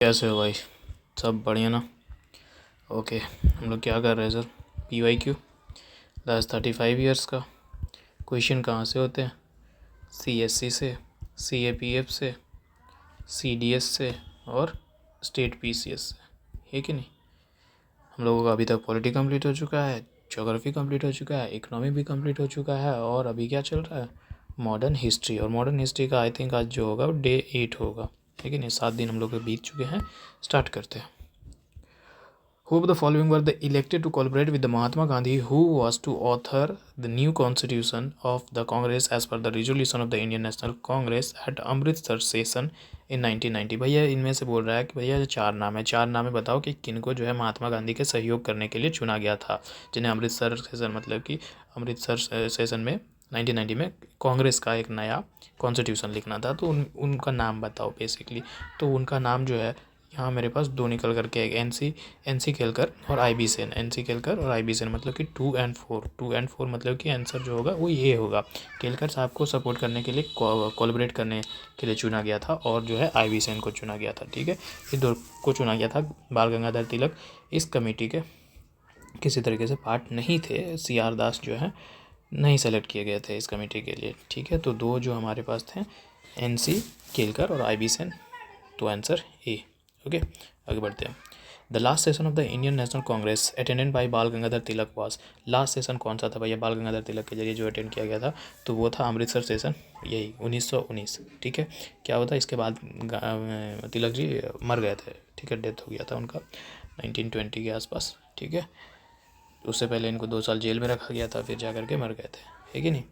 कैसे हो भाई? सब बढ़िया ना? ओके, हम लोग क्या कर रहे हैं सर? PYQ लास्ट 35 ईयर्स का क्वेश्चन कहाँ से होते हैं? CSC से, CAPF से, CDS से और स्टेट PCS से, है कि नहीं? हम लोगों का अभी तक पॉलिटी कंप्लीट हो चुका है, ज्योग्राफी कंप्लीट हो चुका है, इकोनॉमी भी कंप्लीट हो चुका है और अभी क्या चल रहा है? Modern history. और मॉडर्न हिस्ट्री का आई थिंक आज जो होगा वो डे 8 होगा, है कि नहीं? 7 दिन हम लोग के बीत चुके हैं। स्टार्ट करते हैं। Who of the following were the elected to collaborate with the Mahatma Gandhi, who was to author the new constitution of the Congress as per the resolution of the Indian National Congress at Amritsar session in 1990? भैया इनमें से बोल रहा है कि भैया चार नाम है बताओ कि किनको जो है महात्मा गांधी के सहयोग करने के लिए चुना गया था, जिन्हें अमृतसर सेशन मतलब कि अमृतसर सेशन में 1990 में कांग्रेस का एक नया कॉन्स्टिट्यूशन लिखना था। तो उनका नाम बताओ बेसिकली। तो उनका नाम जो है यहाँ मेरे पास दो निकल करके एक एन सी केलकर और IB सेन। NC केलकर और IB सेन मतलब कि 2 और 4 मतलब कि आंसर जो होगा वो ये होगा। केलकर साहब को सपोर्ट करने के लिए, कोलैबोरेट करने के लिए चुना गया था और जो है IB सेन को चुना गया था। ठीक है, इस दो को चुना गया था। बाल गंगाधर तिलक इस कमेटी के किसी तरीके से पार्ट नहीं थे। CR दास जो है नहीं सेलेक्ट किए गए थे इस कमेटी के लिए। ठीक है, तो दो जो हमारे पास थे NC केलकर और IB सेन, तो आंसर ए। ओके, आगे बढ़ते हैं। The last session of the Indian National Congress attended by बाल गंगाधर तिलक वाज। लास्ट सेशन कौन सा था भैया बाल गंगाधर तिलक के जरिए जो अटेंड किया गया था? तो वो था अमृतसर सेशन, यही 1919। ठीक है, क्या होता है इसके बाद तिलक जी मर गए थे। ठीक है, डेथ हो गया था उनका 1920 के आसपास। ठीक है, उससे पहले इनको 2 साल जेल में रखा गया था, फिर जा कर के मर गए थे, है कि नहीं?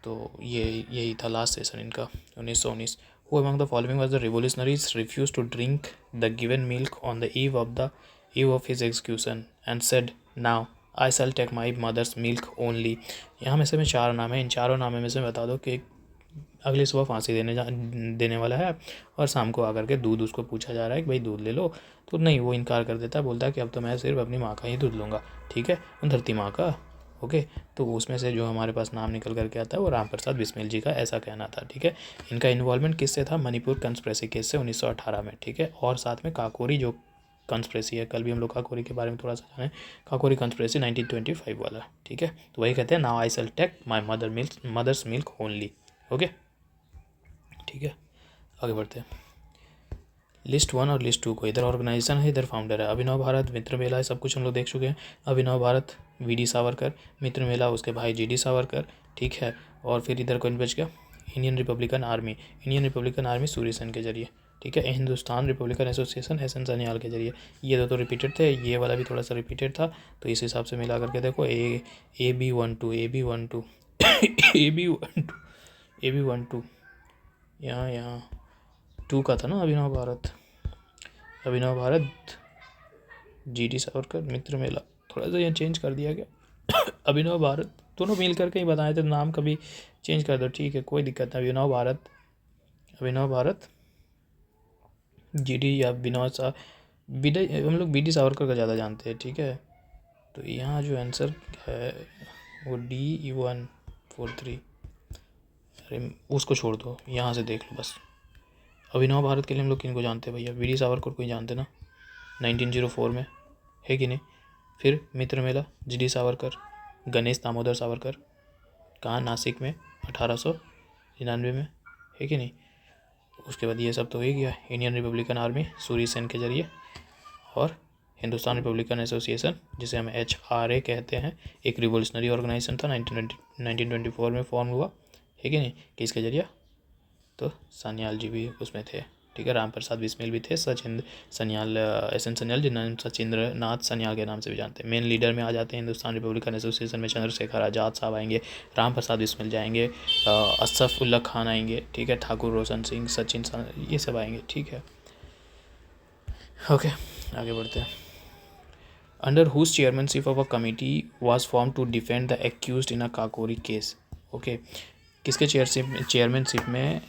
तो यही था लास्ट सेशन इनका 1919। Who among the following was the revolutionaries refused to drink the given milk on the eve of his execution and said, now I shall take my mother's milk only? यहाँ में से मैं 4 नाम है, इन चारों नामों में से बता दो कि अगली सुबह फांसी देने वाला है और शाम को आकर के दूध उसको पूछा जा रहा है कि भाई दूध ले लो, तो नहीं, वो इनकार कर देता है, बोलता है कि अब तो मैं सिर्फ अपनी माँ का ही दूध लूँगा। ठीक है, धरती माँ का। ओके, तो उसमें से जो हमारे पास नाम निकल करके आता है वो राम प्रसाद बिस्मिल जी का ऐसा कहना था। ठीक है, इनका इन्वॉल्वमेंट किससे था? मणिपुर कंस्पिरेसी केस से 1918 में। ठीक है, और साथ में काकोरी जो कंस्पिरेसी है, कल भी हम लोग काकोरी के बारे में थोड़ा सा जाने, काकोरी कंस्पिरेसी 1925 वाला। ठीक है, तो वही कहते हैं now I shall take my mother's milk only. Okay, ठीक है, आगे बढ़ते हैं। लिस्ट 1 और लिस्ट 2 को, इधर ऑर्गेनाइजेशन है इधर फाउंडर है। अभिनव भारत, मित्र मेला, है सब कुछ हम लोग देख चुके हैं। अभिनव भारत VD सावरकर, मित्र मेला उसके भाई GD सावरकर। ठीक है, और फिर इधर कौन बच गया? Indian Republican army Surya Sen के जरिए। ठीक है, Hindustan Republican association SN Sanyal के जरिए। ये दो तो रिपीटेड थे, ये वाला भी थोड़ा सा रिपीटेड था, तो इस हिसाब से मिला करके देखो AB12 यहाँ 2 का था ना अभिनव भारत GD सावरकर, मित्र मेला, थोड़ा सा यहाँ चेंज कर दिया गया। अभिनव भारत दोनों मिल करके ही बताए थे, नाम कभी चेंज कर दो, ठीक है, कोई दिक्कत नहीं। अभिनव भारत GD या हम लोग BD सावरकर का ज़्यादा जानते हैं। ठीक है, तो यहाँ जो आंसर है वो D143, अरे उसको छोड़ दो, यहाँ से देख लो बस। अभिनव भारत के लिए हम लोग किनको जानते हैं भैया? BD सावरकर को ही जानते ना, 1904 में, है कि नहीं? फिर मित्र मेला GD सावरकर, गणेश दामोदर सावरकर, कहाँ? नासिक में 1899 में, है कि नहीं? उसके बाद ये सब तो हो ही गया। Indian Republican army Surya Sen के जरिए, और हिंदुस्तान रिपब्लिकन एसोसिएशन जिसे हम HRA कहते हैं, एक रिवोल्यूशनरी ऑर्गेनाइजेशन था, 1924 में फॉर्म हुआ, है कि नहीं? किसके जरिए? तो सान्याल जी भी उसमें थे। ठीक है, राम प्रसाद बिस्मिल भी थे, सचिंद्र सन्याल, SN सन्याल जिन्हें सचिंद्र नाथ सन्याल के नाम से भी जानते हैं। मेन लीडर में आ जाते हैं हिंदुस्तान रिपब्लिकन एसोसिएशन में चंद्रशेखर आज़ाद साहब आएंगे, राम प्रसाद बिस्मिल जाएंगे, असफ उल्ला खान आएंगे, ठीक है, ठाकुर रोशन सिंह, सचिन, ये सब आएंगे। ठीक है, ओके, आगे बढ़ते हैं। Under whose chairmanship of a committee was form to defend the accused in a Kakori case? Okay, किसके चेयरमैनशिप में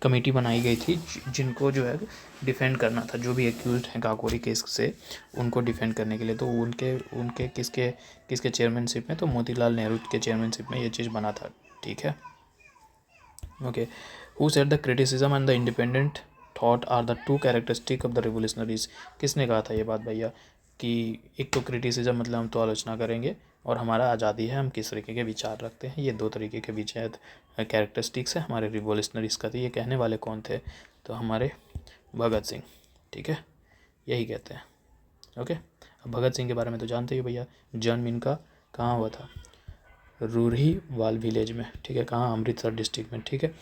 कमेटी बनाई गई थी जिनको जो है डिफेंड करना था, जो भी एक्यूज्ड हैं काकोरी केस से उनको डिफेंड करने के लिए? तो उनके किसके चेयरमैनशिप में? तो मोतीलाल नेहरू के चेयरमैनशिप में ये चीज़ बना था। ठीक है, okay. Who said the criticism and the independent thought are the two characteristic of the revolutionaries. किसने कहा था ये बात भैया कि एक तो क्रिटिसिज्म मतलब हम तो आलोचना करेंगे और हमारा आज़ादी है, हम किस तरीके के विचार रखते हैं, ये दो तरीके के विचार कैरेक्टरिस्टिक्स है हमारे रिवोल्यूशनरीज का। तो ये कहने वाले कौन थे? तो हमारे भगत सिंह, ठीक है, यही कहते हैं। ओके, अब भगत सिंह के बारे में तो जानते ही भैया, जन्म इनका कहाँ हुआ था? रूरी वाल विलेज में, ठीक है, कहाँ? अमृतसर डिस्ट्रिक्ट में, ठीक है।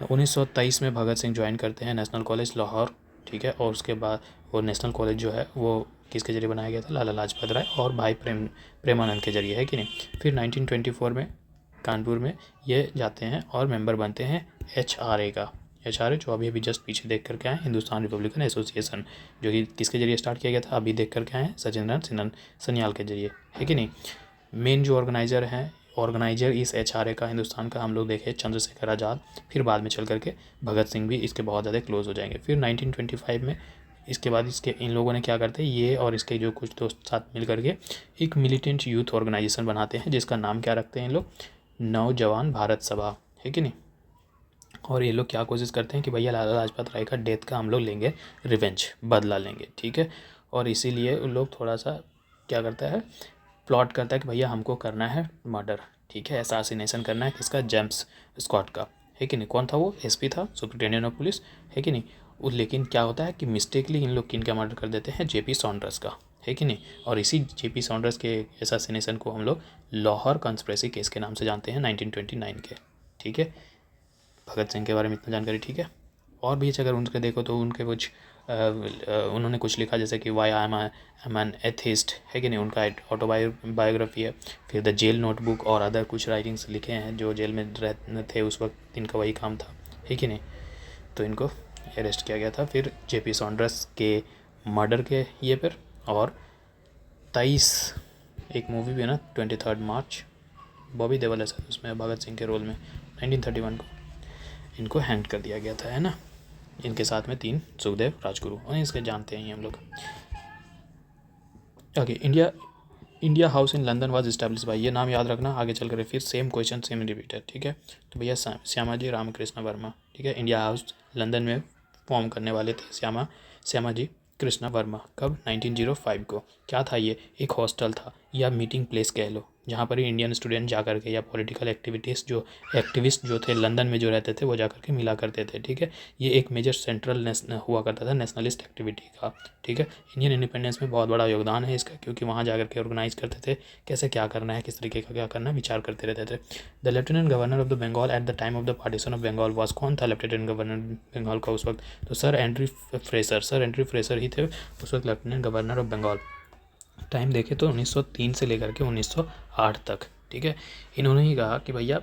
1923 में भगत सिंह ज्वाइन करते हैं नेशनल कॉलेज लाहौर, ठीक है, और उसके बाद वो नेशनल कॉलेज जो है वो किसके जरिए बनाया गया था? लाला लाजपत राय और भाई प्रेमानंद के जरिए, है कि नहीं। फिर 1924 में कानपुर में ये जाते हैं और मेंबर बनते हैं HRA का। HRA जो अभी जस्ट पीछे देख करके आए, हिंदुस्तान रिपब्लिकन एसोसिएशन, जो कि किसके जरिए स्टार्ट किया गया था? अभी देख करके आए सचिंद्रन सन्याल के जरिए, है कि नहीं। मेन जो ऑर्गेनाइजर इस HRA का हिंदुस्तान का हम लोग देखें चंद्रशेखर आज़ाद, फिर बाद में चल करके भगत सिंह भी इसके बहुत ज़्यादा क्लोज हो जाएंगे। फिर 1925 में इसके बाद इसके इन लोगों ने क्या करते हैं, ये और इसके जो कुछ दोस्त साथ मिल करके एक मिलिटेंट यूथ ऑर्गेनाइजेशन बनाते हैं, जिसका नाम क्या रखते हैं इन लोग? नौजवान भारत सभा, है कि नहीं। और ये लोग क्या कोशिश करते हैं कि भैया लाला लाजपत राय का डेथ का हम लोग लेंगे रिवेंज, बदला लेंगे, ठीक है। और इसीलिए उन लोग थोड़ा सा क्या करता है, प्लॉट करता है कि भैया हमको करना है मर्डर, ठीक है, असैसिनेशन करना है किसका? जेम्स स्कॉट का, है कि नहीं। कौन था वो? SP था, सुपरिटेंडेंट ऑफ पुलिस, है कि नहीं। लेकिन क्या होता है कि मिस्टेकली इन लोग किनका मर्डर कर देते हैं? JP सॉन्डर्स का, है कि नहीं। और इसी JP सॉन्डर्स के असैसिनेशन को हम लोग लाहौर कंस्पिरेसी केस के नाम से जानते हैं 1929 के, ठीक है। भगत सिंह के बारे में इतना जानकारी, ठीक है। और भी अगर उनके देखो तो उनके कुछ उन्होंने कुछ लिखा जैसे कि why I am an atheist, है कि नहीं, उनका ऑटोबायोग्राफी है। फिर द जेल नोटबुक और अदर कुछ राइटिंग्स लिखे हैं, जो जेल में रहते थे उस वक्त इनका वही काम था, है कि नहीं। तो इनको अरेस्ट किया गया था फिर JP सॉन्डर्स के मर्डर के ये पर। और 23 एक मूवी भी है ना, 23 मार्च, बॉबी देओल है सर उसमें भगत सिंह के रोल में, 1931 को इनको हैंग कर दिया गया था, है ना। इनके साथ में 3 सुखदेव राजगुरु, और इसके जानते हैं हम लोग। Okay, India house in London was establish by, ये नाम याद रखना, आगे चल कर फिर सेम क्वेश्चन सेम रिपीटेड, ठीक है। तो भैया श्यामाजी रामकृष्ण वर्मा, ठीक है। इंडिया हाउस लंदन में फॉर्म करने वाले थे श्यामाजी कृष्णा वर्मा। कब? 1905 को। क्या था ये? एक हॉस्टल था या मीटिंग प्लेस कह लो, जहाँ पर इंडियन स्टूडेंट जा कर के या पॉलिटिकल एक्टिविस्ट जो थे लंदन में जो रहते थे वो जा कर के मिला करते थे, ठीक है। ये एक मेजर सेंट्रल हुआ करता था नेशनलिस्ट एक्टिविटी का, ठीक है। इंडियन इंडिपेंडेंस में बहुत बड़ा योगदान है इसका, क्योंकि वहाँ जा कर के ऑर्गेनाइज करते थे कैसे क्या करना है, किस तरीके का क्या करना है, विचार करते रहते थे। The lieutenant governor of the Bengal at the time of the partition of Bengal was, कौन था लेफ्टिनेंट गवर्नर बंगाल का उस वक्त? तो सर एंड्री फ्रेसर ही थे उस वक्त lieutenant governor of Bengal. Time देखें तो 1903 से लेकर के 1908 तक, ठीक है। इन्होंने ही कहा कि भैया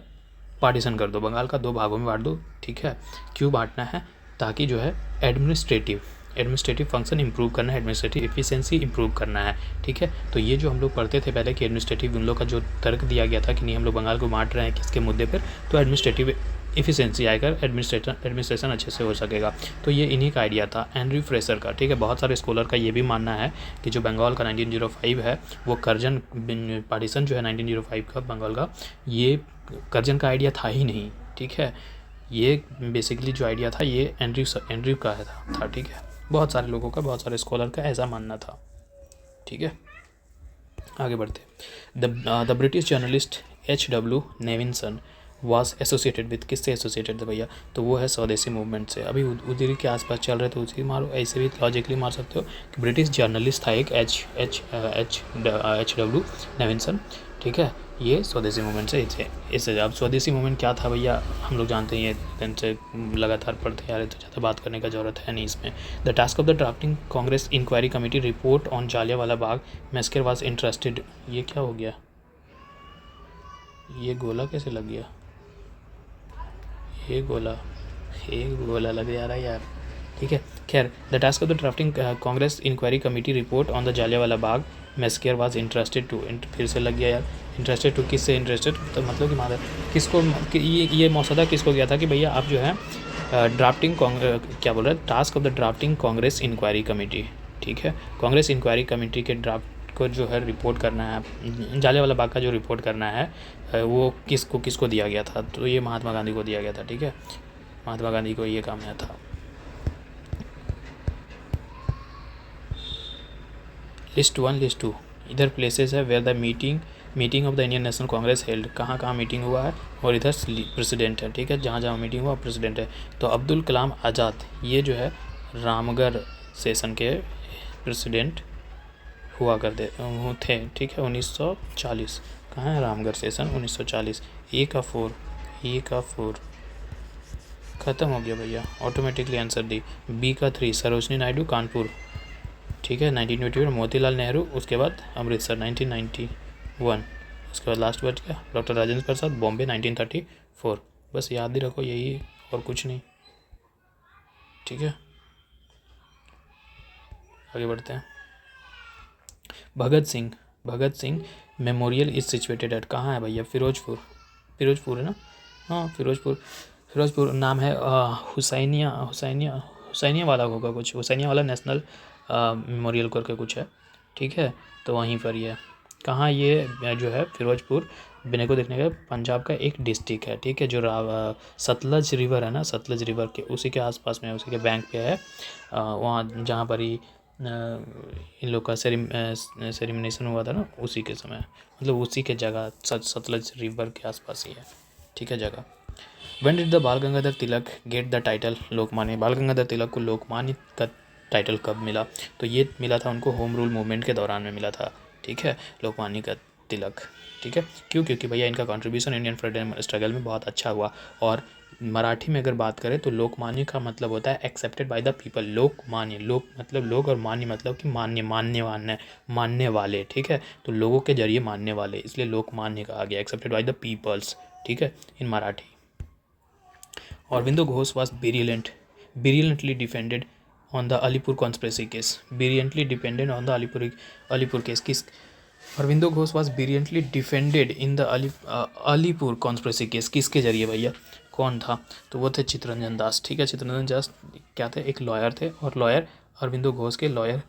पार्टीशन कर दो, बंगाल का 2 भागों में बांट दो, ठीक है। क्यों बांटना है? ताकि जो है एडमिनिस्ट्रेटिव फंक्शन इंप्रूव करना है, एडमिनिस्ट्रेटिव एफिशिएंसी इंप्रूव करना है, ठीक है। तो ये जो हम लोग पढ़ते थे पहले कि एडमिनिस्ट्रेटिव, उन लोग का जो तर्क दिया गया था कि नहीं हम लोग बंगाल को बांट रहे हैं किसके मुद्दे पर, तो एडमिनिस्ट्रेटिव एफिशिएंसी आएगा, एडमिनिस्ट्रेशन अच्छे से हो सकेगा। तो ये इन्हीं का आइडिया था, एंड्री फ्रेसर का, ठीक है। बहुत सारे स्कॉलर का ये भी मानना है कि जो बंगाल का 1905 है वो कर्जन पार्टीशन जो है 1905 का बंगाल का, ये कर्जन का आइडिया था ही नहीं, ठीक है। ये बेसिकली जो आइडिया था ये एंड्रयू का था, ठीक है। बहुत सारे लोगों का, बहुत सारे स्कॉलर का ऐसा मानना था, ठीक है। आगे बढ़ते। The British journalist HW Nevinson was associated with, किससे एसोसिएटेड थे भैया? तो वो है स्वदेशी मूवमेंट से। अभी उधर के आसपास चल रहे थे, उसी मारो, ऐसे भी लॉजिकली मार सकते हो कि ब्रिटिश जर्नलिस्ट था एक HW नेविंसन, ठीक है। ये स्वदेशी मूवमेंट से इससे। अब स्वदेशी मूवमेंट क्या था भैया, हम लोग जानते हैं, ये से लगातार पढ़ते आ रहे, तो ज़्यादा बात करने का जरूरत है नहीं इसमें। The task of the drafting Congress inquiry committee report on Jallianwala Bagh massacre was interested, ये क्या हो गया, ये गोला कैसे लग गया, एक गोला लग जा रहा है यार, ठीक है। खैर, the task of the drafting Congress inquiry committee report on the Jallianwala Bagh massacre was interested to, फिर से लग गया यार, इंटरेस्टेड टू किससे इंटरेस्टेड, तो मतलब कि मादर किसको, ये मौसदा किसको गया था कि भैया आप जो है ड्राफ्टिंग क्या बोल रहे हैं, task of the drafting Congress inquiry committee, ठीक है। कांग्रेस इंक्वायरी कमेटी के ड्राफ्ट को जो है रिपोर्ट करना है, जालियांवाला बाग का जो रिपोर्ट करना है वो किसको दिया गया था? तो ये महात्मा गांधी को दिया गया था, ठीक है। महात्मा गांधी को ये काम आया था। लिस्ट 1 लिस्ट 2 इधर प्लेसेस है where the meeting of the Indian National Congress held, कहाँ कहाँ मीटिंग हुआ है, और इधर प्रेसिडेंट है, ठीक है, जहाँ जहाँ मीटिंग हुआ प्रेसिडेंट है। तो अब्दुल कलाम आज़ाद ये जो है रामगढ़ सेशन के प्रेसिडेंट हुआ करते थे, ठीक है, 1940। कहाँ है रामगढ़ सेशन, 1940। ए का 4 ख़त्म हो गया भैया, ऑटोमेटिकली आंसर दी। बी का 3 सरोजनी नायडू कानपुर, ठीक है, 1921। मोतीलाल नेहरू उसके बाद अमृतसर 1991। उसके बाद लास्ट वर्ड क्या, डॉक्टर राजेंद्र प्रसाद बॉम्बे 1934। बस याद ही रखो यही, और कुछ नहीं, ठीक है। आगे बढ़ते हैं। Bhagat Singh memorial is situated at, कहाँ है भैया, फिरोजपुर है ना, हाँ फिरोजपुर नाम है। हुसैनिया वाला होगा कुछ, हुसैनिया वाला नेशनल मेमोरियल करके कुछ है, ठीक है, तो वहीं पर ये कहाँ, ये जो है फिरोजपुर बिने को देखने का पंजाब का एक डिस्ट्रिक्ट है, ठीक है, जो सतलज रिवर है ना, सतलज रिवर के उसी के आसपास में, उसी के बैंक पे है, वहाँ जहाँ पर ही इन लोग का सेरिमिनेशन हुआ था ना, उसी के समय, मतलब उसी के जगह सतलज रिवर के आसपास ही है, ठीक है जगह। When did the बाल गंगाधर तिलक गेट द टाइटल लोकमान्य, बाल गंगाधर तिलक को लोकमान्य का टाइटल कब मिला, तो ये मिला था उनको होम रूल मूवमेंट के दौरान में मिला था, ठीक है, लोकमान्य का तिलक, ठीक है। क्यों, क्योंकि भैया इनका कंट्रीब्यूशन इंडियन फ्रीडम स्ट्रगल में बहुत अच्छा हुआ। और मराठी में अगर बात करें तो लोकमान्य का मतलब होता है accepted by the people, Lokmanya, लोक मतलब लोग, और मान्य मतलब कि मानने वाले, ठीक है, तो लोगों के जरिए मानने वाले, इसलिए लोकमान्य कहा गया, एक्सेप्टेड बाय द पीपल्स, ठीक है, इन Marathi. Aurobindo Ghosh was brilliantly defended on the Alipur conspiracy case. Brilliantly defended on the Alipur case. किस Aurobindo Ghosh was brilliantly defended in the Alipur conspiracy case, किसके जरिए भैया, कौन था, तो वो थे चित्तरंजन दास, ठीक है, चित्तरंजन दास क्या थे, एक लॉयर थे, और लॉयर अरविंदो घोष के लॉयर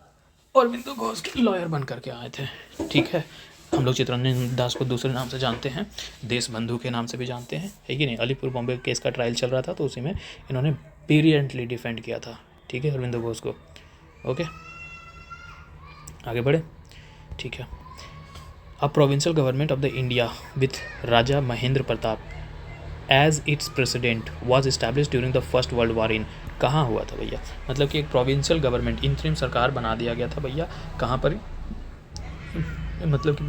बन करके आए थे, ठीक है। हम लोग चित्तरंजन दास को दूसरे नाम से जानते हैं, देश बंधु के नाम से भी जानते हैं, है कि नहीं। अलीपुर बॉम्बे केस का ट्रायल चल रहा था, तो उसी में इन्होंने ब्रिलियंटली डिफेंड किया था, ठीक है, अरविंदो घोष को। ओके, आगे बढ़े, ठीक है। A provincial government of the India with Raja Mahendra Pratap as its president was establish during the first world war in, कहाँ हुआ था भैया, मतलब कि एक प्रोविंशियल गवर्नमेंट, इंतरिम सरकार बना दिया गया था भैया, कहाँ पर, मतलब कि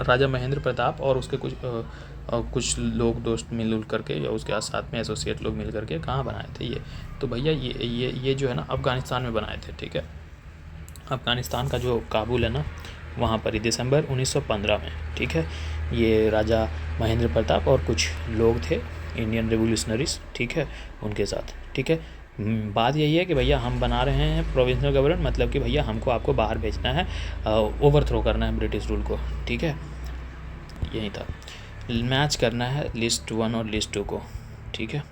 राजा महेंद्र प्रताप और उसके कुछ लोग दोस्त मिलजुल करके, या उसके साथ में एसोसिएट लोग मिल करके कहाँ बनाए थे ये, तो भैया ये जो है ना अफ़गानिस्तान में बनाए थे, ठीक है, अफ़गानिस्तान का जो काबुल है ना, वहाँ पर ही दिसंबर 1915 में, ठीक है। ये राजा महेंद्र प्रताप और कुछ लोग थे इंडियन रेवोल्यूशनरीज, ठीक है, उनके साथ, ठीक है। बात यही है कि भैया हम बना रहे हैं प्रोविंशियल गवर्नमेंट, मतलब कि भैया हमको आपको बाहर भेजना है, ओवरथ्रो करना है ब्रिटिश रूल को, ठीक है, यही था। मैच करना है लिस्ट 1 और लिस्ट 2 को, ठीक है।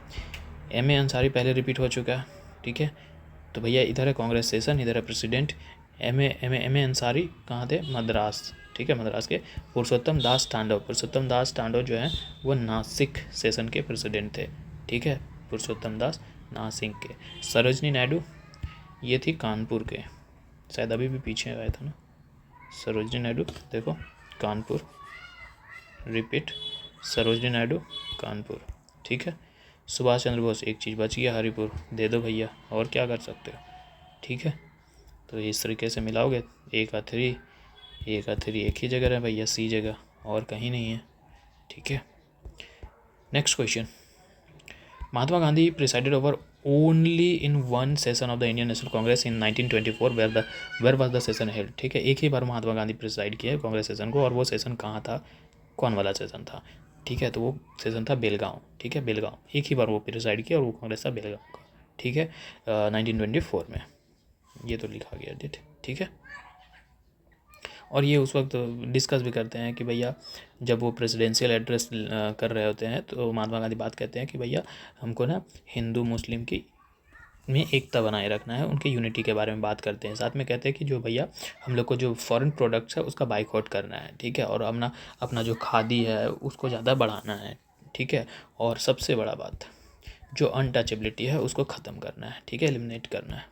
एम ए अंसारी पहले रिपीट हो चुका है, ठीक है, तो भैया इधर है कांग्रेस सेशन, इधर है प्रेसिडेंट। एम ए अंसारी कहाँ थे, मद्रास, ठीक है, मद्रास के। पुरुषोत्तम दास तांडव जो है वो नासिक सेशन के प्रेसिडेंट थे, ठीक है, पुरुषोत्तम दास नासिक के। सरोजनी नायडू ये थी कानपुर के, शायद अभी भी पीछे आया था ना, सरोजनी नायडू देखो कानपुर, रिपीट, सरोजनी नायडू कानपुर, ठीक है। सुभाष चंद्र बोस, एक चीज़ बच गया, हरिपुर, दे दो भैया, और क्या कर सकते हो, ठीक है। तो इस तरीके से मिलाओगे, ए का 3 एक ही जगह है भैया, सी जगह, और कहीं नहीं है, ठीक है। Next question, Mahatma Gandhi presided over only in one session of the Indian National Congress in 1924 where was the session held, ठीक है, एक ही बार महात्मा गांधी प्रिसाइड किया कांग्रेस सेशन को, और वो सेशन कहाँ था, कौन वाला सेशन था, ठीक है, तो वो सेशन था बेलगांव, ठीक है, बेलगांव, एक ही बार वो प्रिसाइड किया, और वो कांग्रेस था बेलगांव का, ठीक है, 1924 में, ये तो लिखा गया डेट, ठीक है। और ये उस वक्त डिस्कस भी करते हैं कि भैया जब वो प्रेसिडेंशियल एड्रेस कर रहे होते हैं, तो महात्मा गांधी बात कहते हैं कि भैया हमको ना हिंदू मुस्लिम की में एकता बनाए रखना है, उनके यूनिटी के बारे में बात करते हैं, साथ में कहते हैं कि जो भैया हम लोग को जो फॉरेन प्रोडक्ट्स है उसका बाइकआउट करना है, ठीक है, और अपना जो खादी है उसको ज़्यादा बढ़ाना है, ठीक है, और सबसे बड़ा बात जो अनटचेबिलिटी है उसको ख़त्म करना है, ठीक है, एलिमिनेट करना है।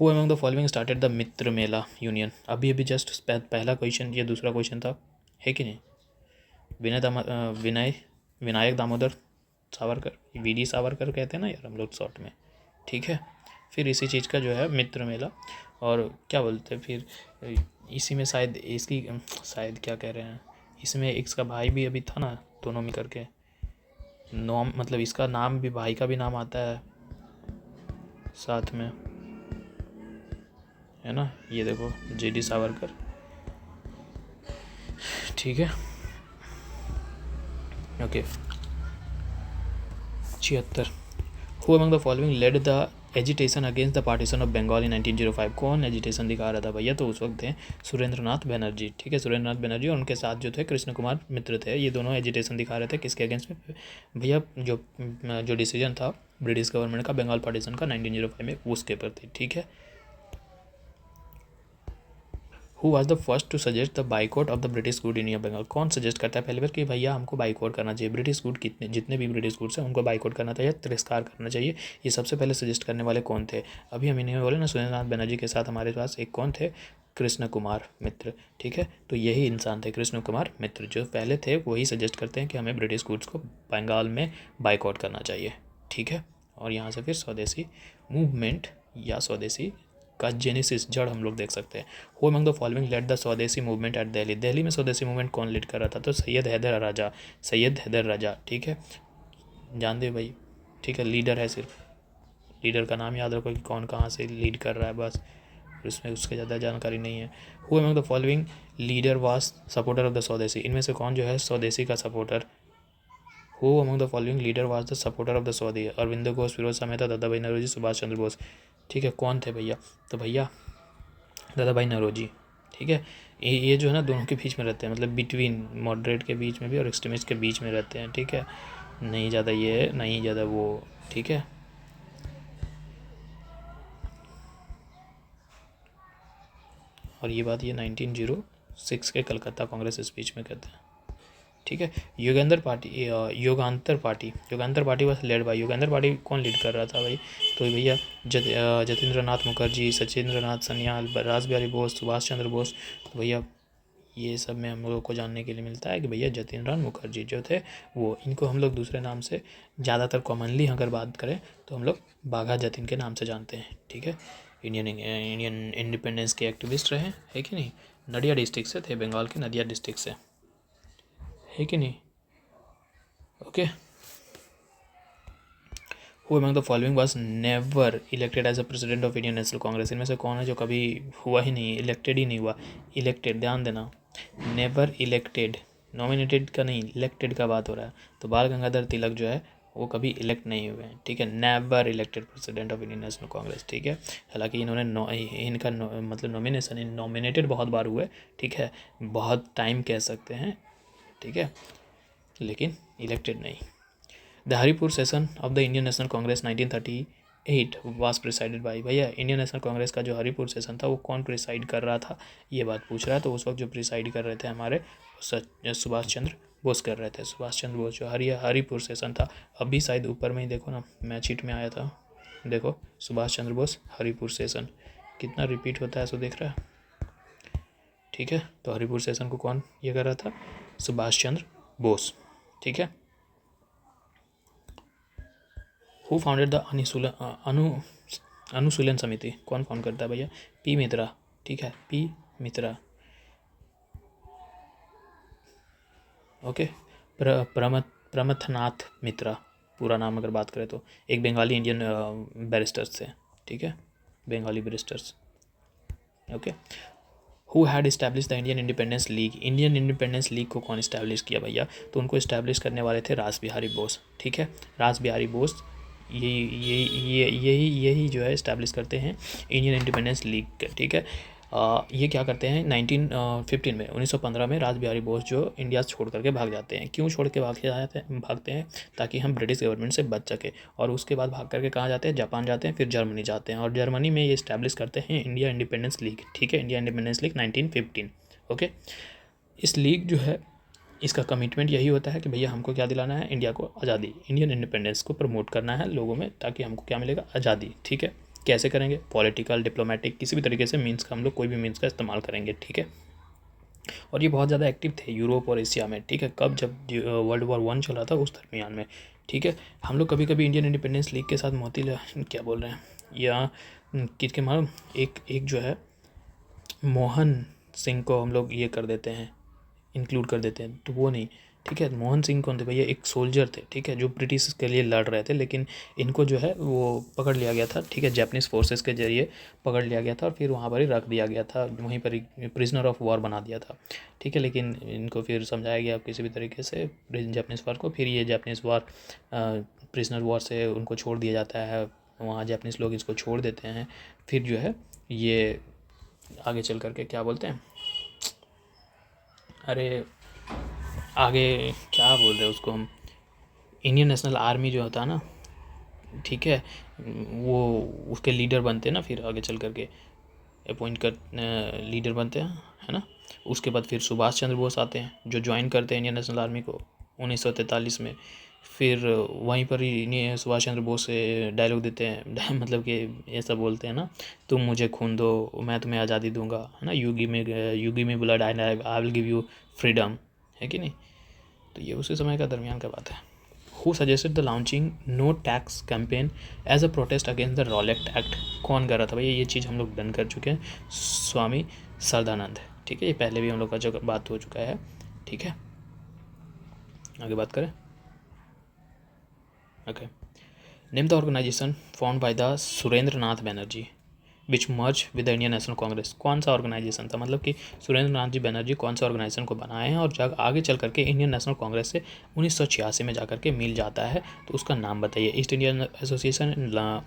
Who among the following started the Mitra Mela union. अभी जस्ट पहला क्वेश्चन, ये दूसरा क्वेश्चन था, है कि नहीं। विनायक दामोदर सावरकर, वीडी सावरकर कहते हैं ना यार हम लोग शॉर्ट में, ठीक है। फिर इसी चीज़ का जो है मित्र मेला, और क्या बोलते हैं फिर इसी में शायद इसकी, शायद क्या कह रहे हैं, इसमें इसका भाई भी अभी था ना, दोनों में करके नॉम, मतलब इसका नाम भी, भाई का भी नाम आता है साथ में, है ना। ये देखो जेडी सावरकर, ठीक है। Okay 76। Who among the following led the agitation against the partition of Bengal in 1905। कौन एजिटेशन दिखा रहा था भैया, तो उस वक्त थे सुरेंद्रनाथ बनर्जी, ठीक है। सुरेंद्रनाथ बनर्जी और उनके साथ जो थे कृष्ण कुमार मित्र थे, ये दोनों एजिटेशन दिखा रहे थे किसके अगेंस्ट में भैया, जो डिसीजन था ब्रिटिश गवर्नमेंट का बंगाल पार्टीशन का 1905 में, उसके प्रति, ठीक है। Who was the first to suggest the boycott of the British good in Bengal. कौन सजेस्ट करता है पहले बार कि भैया हमको बाइकआउट करना चाहिए, ब्रिटिश गुड जितने भी ब्रिटिश गुड्स हैं उनको बाइकआउट करना चाहिए, तिरस्कार करना चाहिए। ये सबसे पहले सजेस्ट करने वाले कौन थे, अभी हम इन्हें बोले ना, सुरेंद्रनाथ बनर्जी के साथ हमारे पास एक कौन थे, कृष्ण कुमार मित्र, ठीक है। तो यही इंसान थे कृष्ण कुमार मित्र, जो पहले थे वही सजेस्ट करते हैं कि हमें ब्रिटिश गुड्स को बंगाल में बाइकआउट करना चाहिए, ठीक है। और यहाँ से फिर स्वदेशी मूवमेंट या स्वदेशी का जेनेसिस, जड़ हम लोग देख सकते हैं। Who among the following led the Swadeshi movement at Delhi. Delhi में स्वदेशी मूवमेंट कौन लीड कर रहा था, तो सैयद हैदर राजा, ठीक है, जानते हो भाई, ठीक है। लीडर है, सिर्फ लीडर का नाम याद रखो कि कौन कहाँ से लीड कर रहा है, बस उसमें उसके ज़्यादा जानकारी नहीं है। Who among the following leader was supporter of the स्वदेशी। इनमें से कौन जो है स्वदेशी का supporter. Who among the following leader was the supporter of the स्वदेशी। अरविंदो घोष, फिरोज शाह मेहता, दादा भाई नौरोजी, सुभाष चंद्र बोस, ठीक है। कौन थे भैया, तो भैया दादा भाई नौरोजी, ठीक है। ये जो है ना दोनों के बीच में रहते हैं, मतलब बिटवीन मॉडरेट के बीच में भी और एक्सट्रीमिस्ट के बीच में रहते हैं, ठीक है। नहीं ज़्यादा ये, नहीं ज़्यादा वो, ठीक है। और ये बात ये 1906 के कलकत्ता कांग्रेस स्पीच में कहते हैं, ठीक है। युगांतर पार्टी बस लेड बाई, युगांतर पार्टी कौन लीड कर रहा था भाई, तो भैया जतेंद्र नाथ मुखर्जी, सचिंद्र नाथ सन्याल, रास बिहारी बोस, सुभाष चंद्र बोस। तो भैया ये सब में हम लोगों को जानने के लिए मिलता है कि भैया जतेंद्र नाथ मुखर्जी जो थे वो, इनको हम लोग दूसरे नाम से ज़्यादातर कॉमनली अगर बात करें तो हम लोग बाघा जतिन के नाम से जानते हैं, ठीक है। इंडियन इंडिपेंडेंस के एक्टिविस्ट रहे, है कि नहीं। नदिया डिस्ट्रिक्ट से थे, बंगाल के नदिया डिस्ट्रिक्ट से, है कि नहीं। Okay. Who among the following was never elected as a president of Indian National Congress. इनमें से कौन है जो कभी हुआ ही नहीं, इलेक्टेड ही नहीं हुआ। इलेक्टेड, ध्यान देना, नेवर इलेक्टेड, नॉमिनेटेड का नहीं, इलेक्टेड का बात हो रहा है। तो बाल गंगाधर तिलक जो है वो कभी इलेक्ट नहीं हुए हैं, ठीक है। Never elected president of Indian National Congress, ठीक है। हालांकि इनका मतलब नॉमिनेटेड बहुत बार हुए, ठीक है, बहुत टाइम कह सकते हैं, ठीक है, लेकिन इलेक्टेड नहीं। The Haripur session of the Indian National Congress 1938 was presided by. भैया इंडियन नेशनल कांग्रेस का जो हरिपुर सेशन था वो कौन प्रिसाइड कर रहा था, ये बात पूछ रहा है। तो उस वक्त जो प्रिसाइड कर रहे थे हमारे सुभाष चंद्र बोस कर रहे थे। सुभाष चंद्र बोस जो हरिपुर सेशन था, अभी शायद ऊपर में ही देखो ना, मैच शीट में आया था, देखो सुभाष चंद्र बोस हरिपुर सेशन, कितना रिपीट होता है सो देख रहा है, ठीक है। तो हरिपुर सेशन को कौन ये कर रहा था, सुभाष चंद्र बोस, ठीक है। हु फाउंडेड द अनुशीलन समिति, कौन फाउंड करता है भैया, पी मित्रा, ठीक है, पी मित्रा, ओके। प्रमथनाथ मित्रा पूरा नाम अगर बात करें तो, एक बंगाली इंडियन बैरिस्टर्स थे, ठीक है, Bengali barrister's, okay. Who had establish the Indian independence league. Indian independence league को कौन इस्टेब्लिश किया भैया, तो उनको इस्टेब्लिश करने वाले थे रास बिहारी बोस, ठीक है। रास बिहारी बोस यही जो है इस्टेब्लिश करते हैं इंडियन इंडिपेंडेंस लीग, ठीक है। ये क्या करते हैं 1915 में, 1915 में रास बिहारी बोस जो इंडिया छोड़ करके भाग जाते हैं। क्यों छोड़ के भागते हैं, ताकि हम ब्रिटिश गवर्नमेंट से बच सके। और उसके बाद भाग करके कहाँ जाते हैं, जापान जाते हैं, फिर जर्मनी जाते हैं, और जर्मनी में ये इस्टेब्लिश करते हैं इंडिया इंडिपेंडेंस लीग, ठीक है, इंडिया इंडिपेंडेंस लीग 1915, ओके। इस लीग जो है इसका कमिटमेंट यही होता है कि भैया हमको क्या दिलाना है, इंडिया को आज़ादी, इंडियन इंडिपेंडेंस को प्रमोट करना है लोगों में, ताकि हमको क्या मिलेगा, आज़ादी, ठीक है। कैसे करेंगे? पॉलिटिकल, डिप्लोमेटिक, किसी भी तरीके से मीन्स का हम लोग कोई भी मीन्स का इस्तेमाल करेंगे, ठीक है। और ये बहुत ज़्यादा एक्टिव थे यूरोप और एशिया में, ठीक है। कब? जब वर्ल्ड वॉर 1 चला था उस दरमियान में, ठीक है। हम लोग कभी कभी इंडियन इंडिपेंडेंस लीग के साथ मोतीलाल क्या बोल रहे हैं या किसके मालूम, एक जो है मोहन सिंह को हम लोग ये कर देते हैं, इंक्लूड कर देते हैं, तो वो नहीं, ठीक है। मोहन सिंह कौन थे भैया? एक सोल्जर थे, ठीक है, जो ब्रिटिश के लिए लड़ रहे थे, लेकिन इनको जो है वो पकड़ लिया गया था, ठीक है, जापानीज़ फोर्सेस के जरिए पकड़ लिया गया था और फिर वहाँ पर ही रख दिया गया था, वहीं पर ही प्रिजनर ऑफ वॉर बना दिया था, ठीक है। लेकिन इनको फिर समझाया गया किसी भी तरीके से जापानीज़ वॉर को, फिर ये जापानीज़ वॉर प्रिजनर वॉर से उनको छोड़ दिया जाता है, वहाँ जापानीज़ लोग इसको छोड़ देते हैं। फिर जो है ये आगे चल करके क्या बोलते हैं, अरे आगे क्या बोल रहे हैं उसको हम, इंडियन नेशनल आर्मी जो होता है ना, ठीक है, वो उसके लीडर बनते हैं ना, फिर आगे चल करके अपॉइंट कर लीडर बनते हैं, है ना। उसके बाद फिर सुभाष चंद्र बोस आते हैं जो ज्वाइन करते हैं इंडियन नेशनल आर्मी को 1943 में। फिर वहीं पर ही इन्हें सुभाष चंद्र बोस से डायलॉग देते हैं मतलब कि ऐसा बोलते हैं ना, तुम मुझे खून दो मैं तुम्हें आज़ादी दूंगा, है ना, युगी में blood I will give you freedom, है कि नहीं। तो ये उसी समय का दरमियान का बात है। Who suggested the launching no tax campaign as a protest against the Rowlatt Act? कौन कर रहा था भैया? ये चीज़ हम लोग डन कर चुके हैं, स्वामी सरदानंद, ठीक है। ये पहले भी हम लोग का जो बात हो चुका है, ठीक है। आगे बात करें, okay. Name the organisation found by the Surendra Nath Banerjee which merge with the Indian National Congress? कौन सा ऑर्गेनाइजेशन था? मतलब कि सुरेंद्र नाथ जी बनर्जी कौन सा ऑर्गेनाइजेशन को बनाए हैं और जब आगे चल करके इंडियन नेशनल कांग्रेस से 1986 में जा करके मिल जाता है, तो उसका नाम बताइए। East Indian association,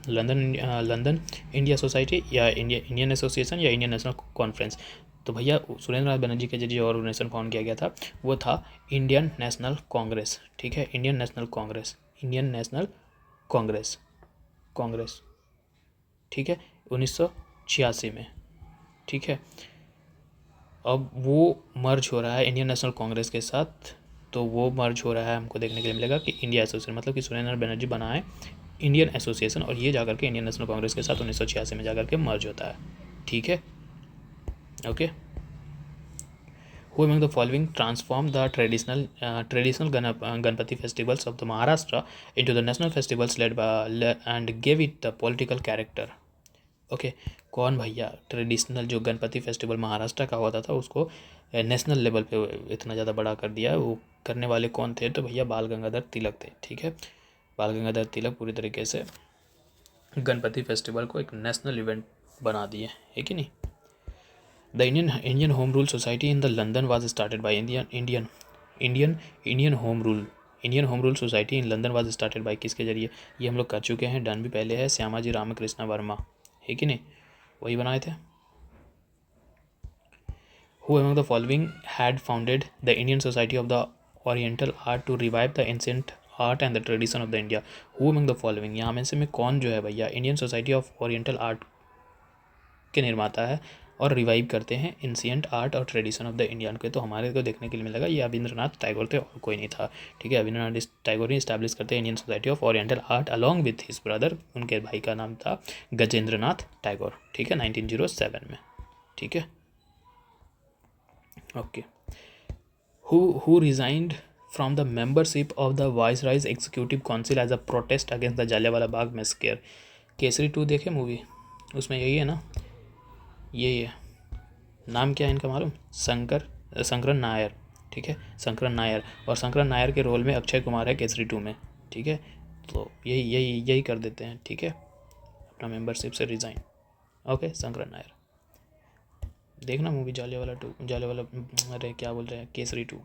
London India society, या इंडियन एसोसिएशन, या इंडियन नेशनल कॉन्फ्रेंस? तो भैया सुरेंद्र नाथ बनर्जी के जरिए ऑर्गेनाइजेशन फाउंड किया गया था, वो था इंडियन नेशनल कांग्रेस, ठीक है। Indian National Congress, Indian National Congress, Congress, ठीक है, 1986 में, ठीक है। अब वो मर्ज हो रहा है इंडियन नेशनल कांग्रेस के साथ, तो वो मर्ज हो रहा है, हमको देखने के लिए मिलेगा कि इंडिया एसोसिएशन, मतलब कि सुरेंद्र बनर्जी बनाए इंडियन एसोसिएशन और ये जाकर के इंडियन नेशनल कांग्रेस के साथ 1986 में जाकर के मर्ज होता है, ठीक है, okay. Who among the following transformed the traditional Ganpati festivals of the Maharashtra into the national festivals led by and gave it the political character? Okay कौन भैया ट्रेडिशनल जो गणपति फेस्टिवल महाराष्ट्र का होता था उसको नेशनल लेवल पे इतना ज़्यादा बड़ा कर दिया? वो करने वाले कौन थे? तो भैया बाल गंगाधर तिलक थे, ठीक है। बाल गंगाधर तिलक पूरी तरीके से गणपति फेस्टिवल को एक नेशनल इवेंट बना दिए, है कि नहीं। The Indian home rule society in the London was started by Indian home rule society in London was started by किसके जरिए? ये हम लोग कर चुके हैं, डन भी पहले है, श्यामाजी रामकृष्ण वर्मा, है कि नहीं, वही बनाए थे। Who among the following had founded the Indian Society of the Oriental Art to revive the ancient art and the tradition of the India? Who among the following, यहाँ में से में कौन जो है भैया Indian society of oriental art के निर्माता है और रिवाइव करते हैं एंशिएंट आर्ट और ट्रेडिशन ऑफ द इंडियन के? तो हमारे को देखने के लिए मिलेगा ये रविंद्रनाथ टैगोर थे और कोई नहीं था, ठीक है। रविंद्रनाथ टैगोर ही इस्टेब्लिश करते हैं Indian society of oriental art along with his brother, उनके भाई का नाम था गजेंद्र नाथ टैगोर, ठीक है, 1907 में, ठीक है, okay. Who resigned from the membership of the Viceroy's Executive Council as a protest against the Jallianwala Bagh massacre? Kesari 2 देखे मूवी, उसमें यही है ना, यही है, नाम क्या है इनका मालूम? शंकरन नायर, ठीक है, शंकरन नायर, और शंकरन नायर के रोल में अक्षय कुमार है केसरी 2 में, ठीक है। तो यही कर देते हैं, ठीक है, अपना मेंबरशिप से रिज़ाइन, ओके। शंकरन नायर देखना मूवी, जालियावाला, अरे क्या बोल रहे हैं, केसरी 2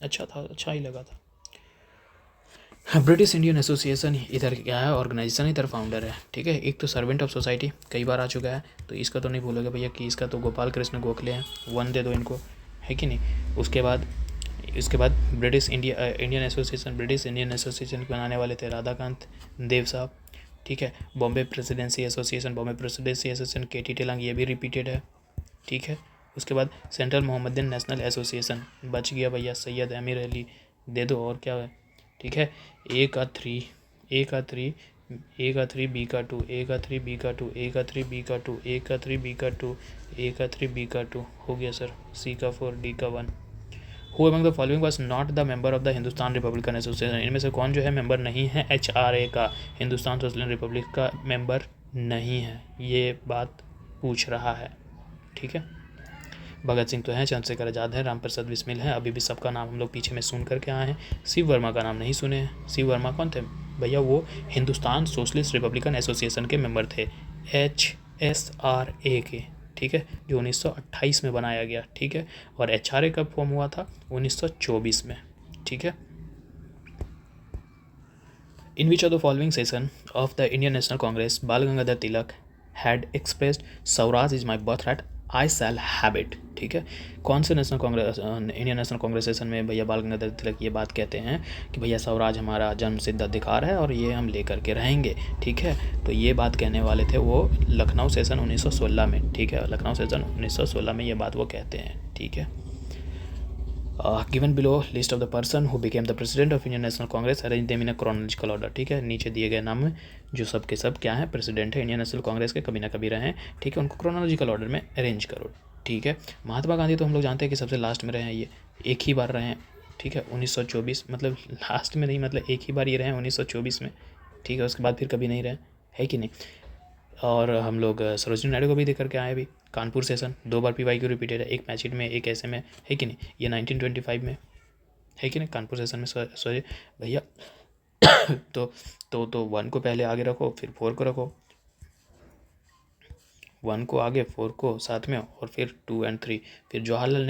अच्छा था, अच्छा ही लगा था। ब्रिटिश इंडियन एसोसिएशन इधर क्या है, ऑर्गेनाइजेशन इधर फाउंडर है, ठीक है। एक तो सर्वेंट ऑफ सोसाइटी कई बार आ चुका है, तो इसका तो नहीं भूलोगे भैया कि इसका तो गोपाल कृष्ण गोखले हैं, 1 दे दो इनको, है कि नहीं। उसके बाद ब्रिटिश इंडियन एसोसिएशन बनाने वाले थे राधाकांत देव साहब, ठीक है। बॉम्बे प्रेसिडेंसी एसोसिएशन केटी टेलंग, ये भी रिपीटेड है, ठीक है। उसके बाद सेंट्रल मोहम्मदन नेशनल एसोसिएशन, बच गया भैया सैयद अमीर अली, दे दो और क्या है, ठीक है। एक आ थ्री ए का 3 बी का 2, ए का 3 बी का 2, ए का 3 बी का 2, ए का 3 बी का 2, ए का 3 बी का 2 हो गया सर। सी का 4, डी का 1। Who among the following was not the member of the Hindustan Republican association, इनमें से कौन जो है मेंबर नहीं है HRA का, हिंदुस्तान सोशलिस्ट रिपब्लिक का मेंबर नहीं है, ये बात पूछ रहा है। ठीक है, भगत सिंह तो हैं, चंद्रशेखर आज़ाद हैं, राम प्रसाद बिस्मिल हैं, अभी भी सबका नाम हम लोग पीछे में सुन करके आए हैं। शिव वर्मा का नाम नहीं सुने हैं। शिव वर्मा कौन थे भैया? वो हिंदुस्तान सोशलिस्ट रिपब्लिकन एसोसिएशन के मेंबर थे, HSRA के। ठीक है, जो 1928 में बनाया गया। ठीक है, और HRA कब फॉर्म हुआ था? 1924 में। ठीक है। In which of the following session of the Indian National Congress Bal Gangadhar Tilak had expressed Swaraj is my birthright, I shall have it? ठीक है, कौन से national Congress, Indian National Congress session में भैया बाल गंगाधर तिलक ये बात कहते हैं कि भैया स्वराज हमारा जन्मसिद्ध अधिकार है और ये हम लेकर के रहेंगे। ठीक है, तो ये बात कहने वाले थे वो लखनऊ सेशन 1916 में। ठीक है, लखनऊ सेशन 1916 में ये बात वो कहते हैं। ठीक है। Given below list of the person who became the president of Indian National Congress, arrange them in a chronological order. ठीक है, नीचे दिए गए नाम में जो सब के सब क्या है, प्रेसिडेंट है इंडियन नेशनल कांग्रेस के, कभी ना कभी रहे हैं। ठीक है, उनको क्रोनोलॉजिकल ऑर्डर में अरेंज करो। ठीक है, महात्मा गांधी तो हम लोग जानते हैं कि सबसे लास्ट में रहे हैं, ये एक ही बार रहे हैं। ठीक है, 1924, मतलब लास्ट में नहीं, मतलब एक ही बार ये रहे हैं 1924 में। ठीक है, उसके बाद फिर कभी नहीं रहे, है कि नहीं। और हम लोग सरोजिनी नायडू को भी देख करके आए अभी, कानपुर सेशन 2 बार PY रिपीटेड है, एक मैचिट में एक ऐसे में, है कि नहीं। ये 1925 में है कि नहीं, कानपुर सेशन में। सॉरी भैया तो 1 को पहले आगे रखो, फिर 4 को रखो, 1 को आगे, 4 को साथ में, और फिर 2 और 3। फिर जवाहरलाल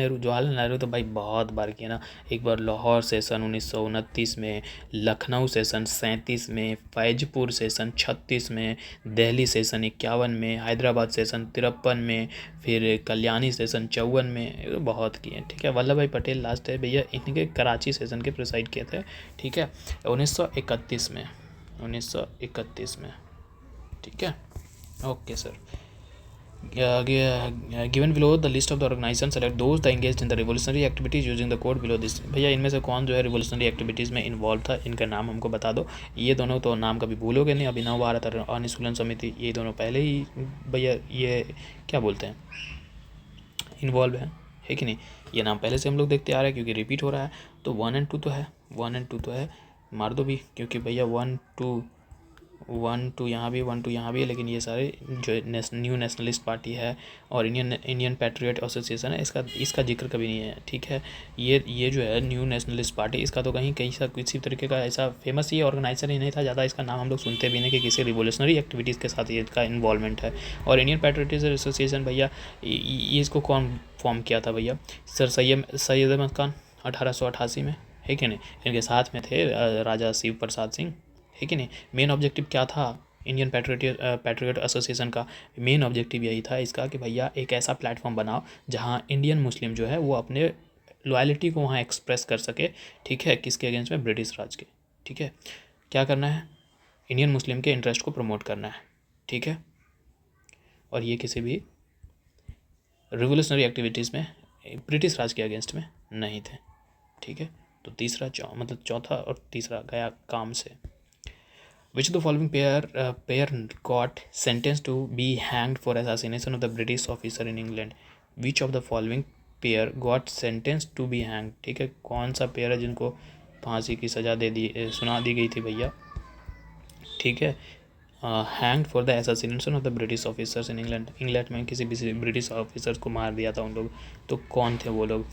नेहरू तो भाई बहुत बार किया ना। एक बार लाहौर सेशन 1929 में, लखनऊ सेशन 37 में, फैजपुर सेशन 36 में, दिल्ली सेशन 51 में, हैदराबाद सेशन 53 में, फिर कल्याणी सेशन 54 में, तो बहुत किए। ठीक है, वल्लभ भाई पटेल लास्ट है भैया, इनके कराची सेशन के प्रिसाइड किए थे। ठीक है, 1931 में, 1931 में। ठीक है, okay sir. Given below the list of the organizations, select those that engaged in the revolutionary activities using the code below this। भैया इनमें से कौन जो है रिवोल्यूशनरी एक्टिविटीज़ में इन्वॉल्व था, इनका नाम हमको बता दो। ये दोनों तो नाम कभी भूलोगे नहीं, अभिनव भारत और अनुशीलन समिति, ये दोनों पहले ही भैया ये क्या बोलते हैं, इन्वॉल्व है कि नहीं। ये नाम पहले से हम लोग देखते आ रहे हैं क्योंकि रिपीट हो रहा है। तो 1 और 2 तो है, 1 और 2 तो है, मार दो भी, क्योंकि भैया 1 2 यहाँ भी, 1 2 यहाँ भी है, लेकिन ये सारे जो न्यू नेशनलिस्ट पार्टी है और इंडियन पैट्रियट एसोसिएशन है, इसका जिक्र कभी नहीं है। ठीक है, ये जो है न्यू नेशनलिस्ट पार्टी, इसका तो कहीं किसी तरीके का ऐसा फेमस ये ऑर्गेनाइजर ही नहीं था ज़्यादा, इसका नाम हम लोग सुनते भी नहीं कि किसी रिवोल्यूशनरी एक्टिविटीज़ के साथ ये इसका इन्वॉल्वमेंट है। और इंडियन पैट्रियट एसोसिएशन भैया ये इसको कौन फॉर्म किया था भैया? सर सैयद अहमद खान 1888 में, है कि नहीं। इनके साथ में थे राजा शिव प्रसाद सिंह, है कि नहीं। मेन ऑब्जेक्टिव क्या था इंडियन पैट्रियट एसोसिएशन का? मेन ऑब्जेक्टिव यही था इसका कि भैया एक ऐसा प्लेटफॉर्म बनाओ जहां इंडियन मुस्लिम जो है वो अपने लॉयल्टी को वहां एक्सप्रेस कर सके। ठीक है, किसके अगेंस्ट में? ब्रिटिश राज के। ठीक है, क्या करना है? इंडियन मुस्लिम के इंटरेस्ट को प्रमोट करना है। ठीक है, और ये किसी भी रिवोल्यूशनरी एक्टिविटीज़ में ब्रिटिश राज के अगेंस्ट में नहीं थे। ठीक है, तो तीसरा मतलब चौथा और तीसरा गया काम से। Which of the following pair got sentenced to be hanged for assassination of the British officer in England? Which of the following pair got sentenced to be hanged? ठीक है, कौन सा पेयर है जिनको फांसी की सज़ा सुना दी गई थी भैया? ठीक है, hanged for the assassination of the British officers in England में किसी भी ब्रिटिश ऑफिसर्स को मार दिया था उन लोग। तो कौन थे वो लोग?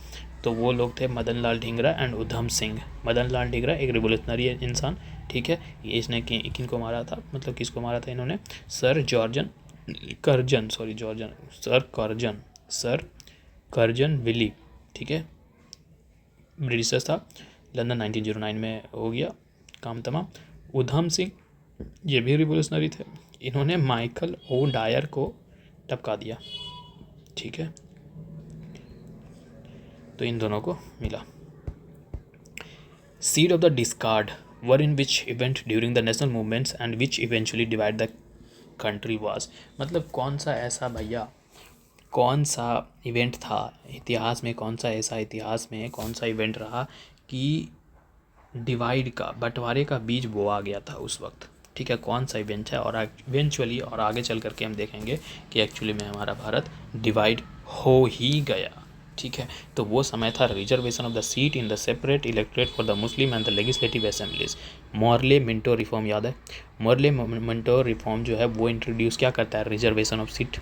तो वो लोग थे मदन लाल ढींगरा एंड उधम सिंह। मदन लाल ढींगरा एक रिवोल्यूशनरी इंसान। ठीक है, इसने किनको मारा था, मतलब किसको मारा था इन्होंने? Sir Curzon Wyllie. ठीक है, ब्रिटिशर्स था, लंदन 1909 में हो गया काम तमाम। उधम सिंह ये भी रिवोल्यूशनरी थे, इन्होंने माइकल ओ डायर को टपका दिया। ठीक है, तो इन दोनों को मिला। Seed of the discard were in which event during the national movements and which eventually divide the country was. मतलब कौन सा ऐसा भैया, कौन सा इवेंट था इतिहास में, कौन सा ऐसा इतिहास में कौन सा इवेंट रहा कि डिवाइड का, बंटवारे का बीज बोआ गया था उस वक्त? ठीक है, कौन सा इवेंट है, और इवेंचुअली और आगे चल करके हम देखेंगे कि एक्चुअली में हमारा भारत डिवाइड हो ही गया। ठीक है, तो वो समय था reservation of the seat in the separate electorate for the Muslim and the legislative assemblies. Morley Minto reform याद है? मॉर्ले मिंटो रिफॉर्म जो है वो इंट्रोड्यूस क्या करता है, reservation of seat,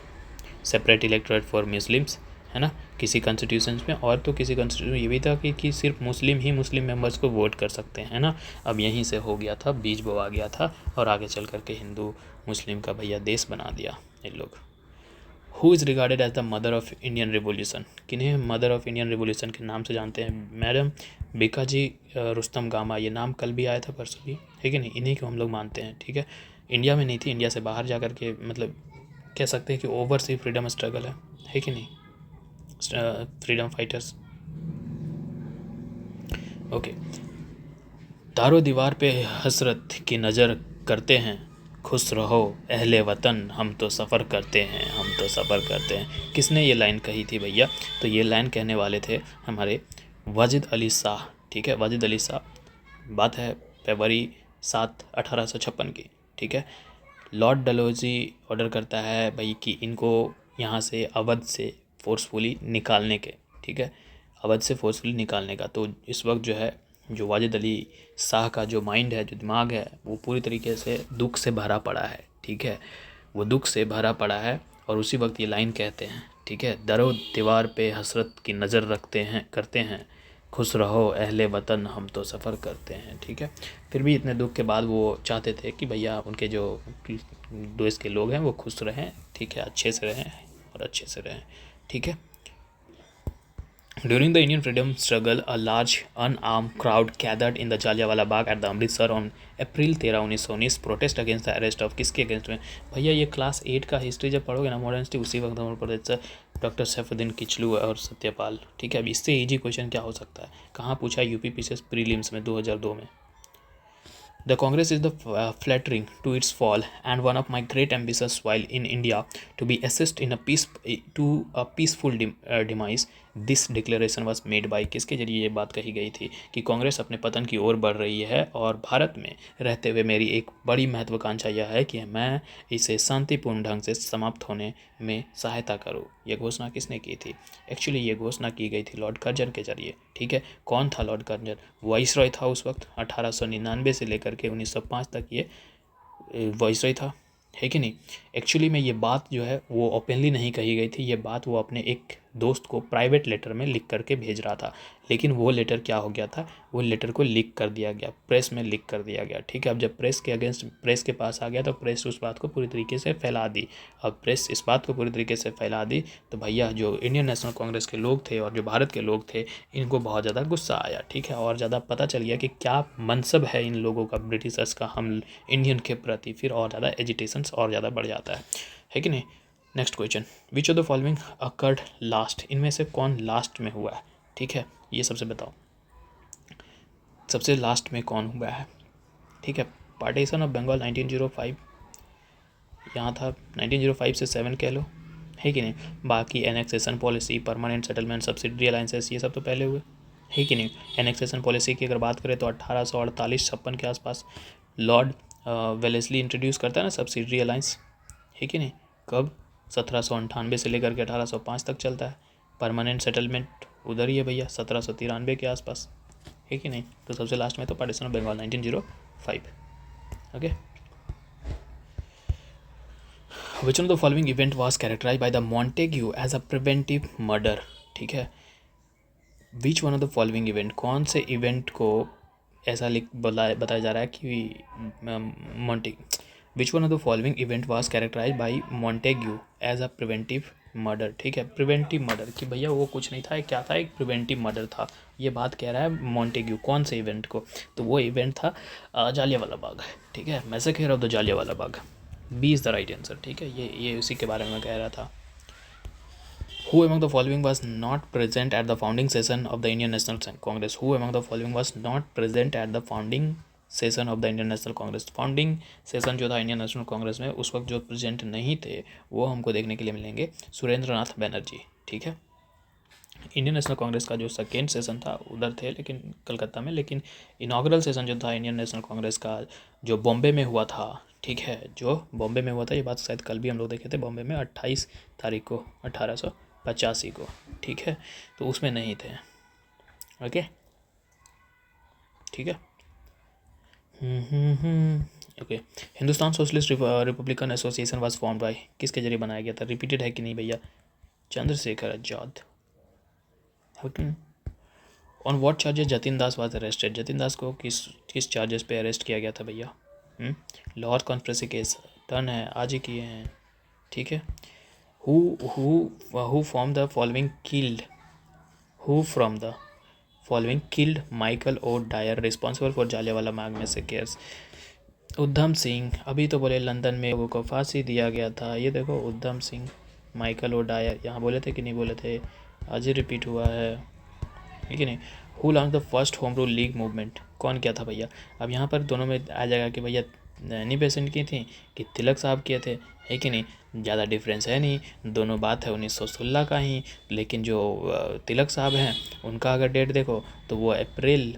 separate electorate for Muslims, है ना, किसी कॉन्स्टिट्यूशन में। और तो किसी कॉन्स्टिट्यूशन में ये भी था कि सिर्फ मुस्लिम ही मुस्लिम मेंबर्स को वोट कर सकते हैं ना। अब यहीं से हो गया था, बीज बोआ गया था, और आगे चल करके हिंदू मुस्लिम का भैया देश बना दिया इन लोग। Who is regarded as the mother of Indian revolution? किन्हें मदर ऑफ इंडियन रिवोल्यूशन के नाम से जानते हैं? मैडम बीकाजी रुस्तम गामा, ये नाम कल भी आया था, परसों भी, है कि नहीं? इन्हीं को हम लोग मानते हैं। ठीक है, इंडिया में नहीं थी, इंडिया से बाहर जा कर के, मतलब कह सकते हैं कि ओवरसीज फ्रीडम स्ट्रगल है कि नहीं, फ्रीडम फाइटर्स। ओके, दारो दीवार पे हसरत की नज़र करते हैं, खुश रहो अहले वतन, हम तो सफ़र करते हैं, हम तो सफ़र करते हैं। किसने ये लाइन कही थी भैया? तो ये लाइन कहने वाले थे हमारे वाजिद अली शाह। ठीक है, वाजिद अली शाह। बात है फरवरी 7, 1856 की। ठीक है, लॉर्ड डलहौजी ऑर्डर करता है भाई कि इनको यहाँ से अवध से फोर्सफुली निकालने के। ठीक है, अवध से फोर्सफुली निकालने का। तो इस वक्त जो है, जो वाजिद अली शाह का जो माइंड है, जो दिमाग है, वो पूरी तरीके से दुख से भरा पड़ा है। ठीक है, वो दुख से भरा पड़ा है, और उसी वक्त ये लाइन कहते हैं। ठीक है, दरो दीवार पे हसरत की नज़र रखते हैं, करते हैं, खुश रहो अहले वतन, हम तो सफ़र करते हैं। ठीक है, फिर भी इतने दुख के बाद वो चाहते थे कि भैया उनके जो देश के लोग हैं वो खुश रहें। ठीक है, अच्छे से रहें और अच्छे से रहें। ठीक है, During the Indian freedom struggle, a large unarmed crowd gathered in the Jallianwala Bagh at the Amritsar on April 13, 1919 protest against the arrest of, किसके अगेंस्ट में भैया? ये क्लास 8 का हिस्ट्री जब पढ़ोगे ना, मॉडर्न हिस्ट्री, उसी वक्त हमारे प्रोफेसर डॉक्टर सैफुद्दीन किचलू और सत्यपाल। ठीक है, अब इससे इजी क्वेश्चन क्या हो सकता है? कहाँ पूछा? यूपी पीसीएस प्रीलिम्स में 2002 में। The Congress is the flattering to its fall and one of my great ambitions while in India to be assist in a peaceful demise. This declaration was made by, किसके जरिए ये बात कही गई थी कि कांग्रेस अपने पतन की ओर बढ़ रही है, और भारत में रहते हुए मेरी एक बड़ी महत्वाकांक्षा यह है कि मैं इसे शांतिपूर्ण ढंग से समाप्त होने में सहायता करूँ। यह घोषणा किसने की थी? एक्चुअली ये घोषणा की गई थी लॉर्ड कर्जन के जरिए। ठीक है, कौन था लॉर्ड कर्जन? वाइसरॉय था उस वक्त, 1899 से लेकर के 1905 तक ये वाइसरॉय था, है कि नहीं? एक्चुअली में ये बात जो है वो ओपनली नहीं कही गई थी, ये बात वो अपने एक दोस्त को प्राइवेट लेटर में लिख करके भेज रहा था। लेकिन वो लेटर क्या हो गया था, वो लेटर को लीक कर दिया गया, प्रेस में लीक कर दिया गया। ठीक है, अब जब प्रेस के अगेंस्ट, प्रेस के पास आ गया तो प्रेस उस बात को पूरी तरीके से फैला दी। अब प्रेस इस बात को पूरी तरीके से फैला दी तो भैया जो इंडियन नेशनल कांग्रेस के लोग थे और जो भारत के लोग थे, इनको बहुत ज़्यादा गुस्सा आया। ठीक है, और ज़्यादा पता चल गया कि क्या मनसब है इन लोगों का ब्रिटिशर्स का हम इंडियन के प्रति, फिर और ज़्यादा एजिटेशंस और ज़्यादा बढ़ जाता है कि नहीं? Next question, which of the following occurred last? इनमें से कौन लास्ट में हुआ है? ठीक है, ये सबसे बताओ, सबसे लास्ट में कौन हुआ है? ठीक है, पार्टीशन ऑफ बंगाल 1905 यहाँ था, 1905 से 7 कह लो, है कि नहीं? बाकी annexation policy, permanent settlement, subsidiary alliances, ये सब तो पहले हुए, है कि नहीं? एनेक्सेशन पॉलिसी की अगर बात करें तो 1848-56 के आसपास लॉर्ड वेलेस्ली इंट्रोड्यूस करता है ना सब्सिडरी अलाइंस, है कि नहीं? कब? 1798 से लेकर के 1805 तक चलता है। परमानेंट सेटलमेंट उधर ही है भैया, 1793 के आसपास, है कि नहीं? तो सबसे लास्ट में तो partition of Bengal 1905। Okay, which of the following event was characterise by the Montagu as a preventive murder? ठीक है, which one of the following event, कौन से इवेंट को ऐसा बताया जा रहा है कि which one of the following event was characterise by Montagu as a preventive murder? ठीक है, प्रिवेंटिव मर्डर कि भैया वो कुछ नहीं था, क्या था, एक प्रिवेंटिव मर्डर था। ये बात कह रहा है मॉन्टेग्यू, कौन से इवेंट को? तो वो इवेंट था जालियांवाला बाग। ठीक है, massacre of the Jallianwala Bagh, B is the right answer. ठीक है, ये उसी के बारे में कह रहा था। Who among the following was not present at the founding session of the Indian National Congress? Who among the following was not present at the founding session of the Indian National Congress? Founding session जो था Indian National Congress में, उस वक्त जो present नहीं थे वो हमको देखने के लिए मिलेंगे सुरेंद्र नाथ बनर्जी। ठीक है, इंडियन नेशनल कांग्रेस का जो सेकेंड सेशन था उधर थे, लेकिन कलकत्ता में, लेकिन इनाग्रल सेशन जो था इंडियन नेशनल कांग्रेस का जो बॉम्बे में हुआ था, ठीक है, जो बॉम्बे में हुआ था, ये बात शायद कल भी हम लोग देखे थे, बॉम्बे में 28 तारीख को 1885 को, ठीक है, तो उसमें नहीं थे। ओके, ठीक है। Okay, Hindustan socialist Republican association was form by, किसके जरिए बनाया गया था? रिपीटेड है कि नहीं भैया? Chandrashekhar Azad. On what charges Jatin Das was arrested? Jatin Das को किस चार्जेस पे अरेस्ट किया गया था भैया? लाहौर कॉन्स्पिरेसी केस टर्न है, आज ही किए हैं, ठीक है। Who from the following killed Michael O Dyer responsible for Jallianwala Bagh में से केस? उधम सिंह। अभी तो बोले लंदन में वो को फांसी दिया गया था, ये देखो Udham Singh, Michael O Dyer, यहाँ बोले थे कि नहीं बोले थे? आज ही रिपीट हुआ है, ठीक है नहीं। Who launch the first home rule league movement? कौन किया था भैया? अब यहाँ पर दोनों में आ जाएगा कि भैया एनी बेसेंट की थी कि तिलक साहब किए थे, है कि नहीं? ज़्यादा डिफरेंस है नहीं, दोनों बात है 1916 का ही, लेकिन जो तिलक साहब हैं उनका अगर डेट देखो तो वो अप्रैल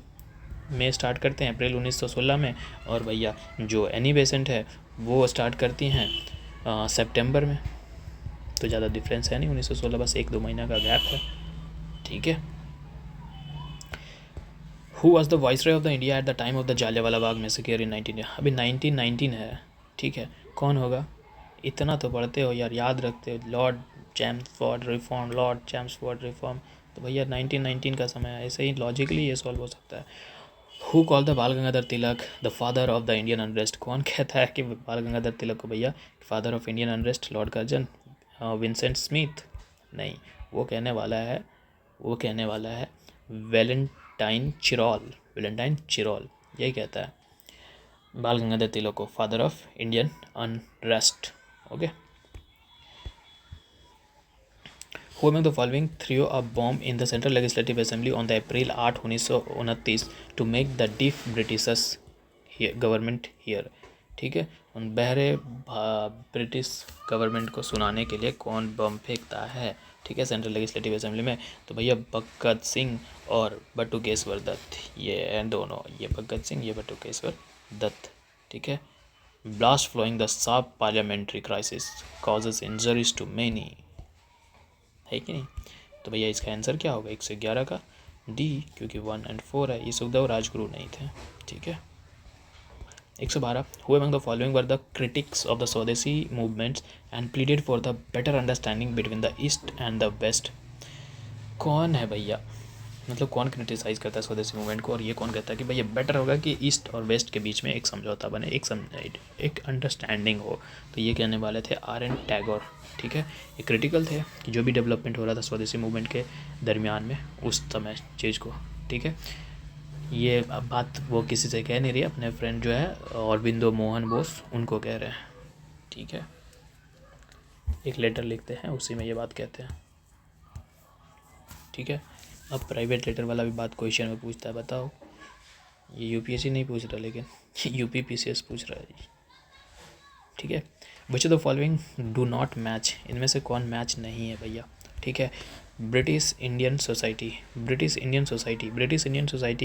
में स्टार्ट करते हैं, अप्रैल 1916 में, और भैया जो एनी बेसेंट है वो स्टार्ट करती हैं सितंबर में, तो ज़्यादा डिफरेंस है नहीं 1916, बस 1-2 महीना का गैप है, ठीक है। Who was the viceroy of the India at the time of the Jallianwala Bagh massacre in 19? अभी 1919 है, ठीक है, कौन होगा? इतना तो पढ़ते हो यार, याद रखते हो, Lord Chelmsford reform, Lord Chelmsford reform, तो भैया 1919 का समय है, ऐसे ही लॉजिकली ये सॉल्व हो सकता है। Who call the Bal Gangadhar Tilak the father of the Indian unrest? कौन कहता है कि बाल गंगाधर तिलक को भैया father of Indian unrest? Lord Curzon, Vincent Smith? नहीं, वो कहने वाला है वैलेंटाइन चिरॉल, यही कहता है बाल गंगाधर तिलक को father of Indian unrest. Okay. Who among the following threw a bomb in the Central Legislative Assembly on the April 8, 1929 to make the deaf Britishers government here? ठीक है, उन बहरे ब्रिटिश गवर्नमेंट को सुनाने के लिए कौन बम फेंकता है? ठीक है, सेंट्रल लेजिस्लेटिव असेंबली में, तो भैया भगत सिंह और बटुकेश्वर दत्त, ये दोनों, ये भगत सिंह, ये बटुकेश्वर दत्त, ठीक है। Blast flowing the sub parliamentary crisis causes injuries to many, है कि नहीं? तो भैया इसका आंसर क्या होगा? 111 का डी, क्योंकि 1 और 4 है, ये सुखदेव राजगुरु नहीं थे, ठीक है। 112 who among the following were the critics of the Swadeshi movements and pleaded for the better understanding between the east and the west? कौन है भैया? मतलब कौन क्रिटिसाइज़ करता है स्वदेशी मूवमेंट को, और ये कौन कहता है कि भैया बेटर होगा कि ईस्ट और वेस्ट के बीच में एक समझौता बने, एक अंडरस्टैंडिंग हो? तो ये कहने वाले थे R.N. टैगोर, ठीक है। ये क्रिटिकल थे कि जो भी डेवलपमेंट हो रहा था स्वदेशी मूवमेंट के दरमियान में उस समय चीज़ को, ठीक है। ये बात वो किसी से कह नहीं रही, अपने फ्रेंड जो है अरबिंदो मोहन बोस, उनको कह रहे हैं, ठीक है। एक लेटर लिखते हैं, उसी में ये बात कहते हैं, ठीक है। अब प्राइवेट लेटर वाला भी बात क्वेश्चन में पूछता है, बताओ, ये यूपीएससी नहीं पूछ रहा, लेकिन यूपीपीसीएस पूछ रहा है, ठीक है। विच of the following do not match? इनमें से कौन मैच नहीं है भैया? ठीक है, ब्रिटिश इंडियन सोसाइटी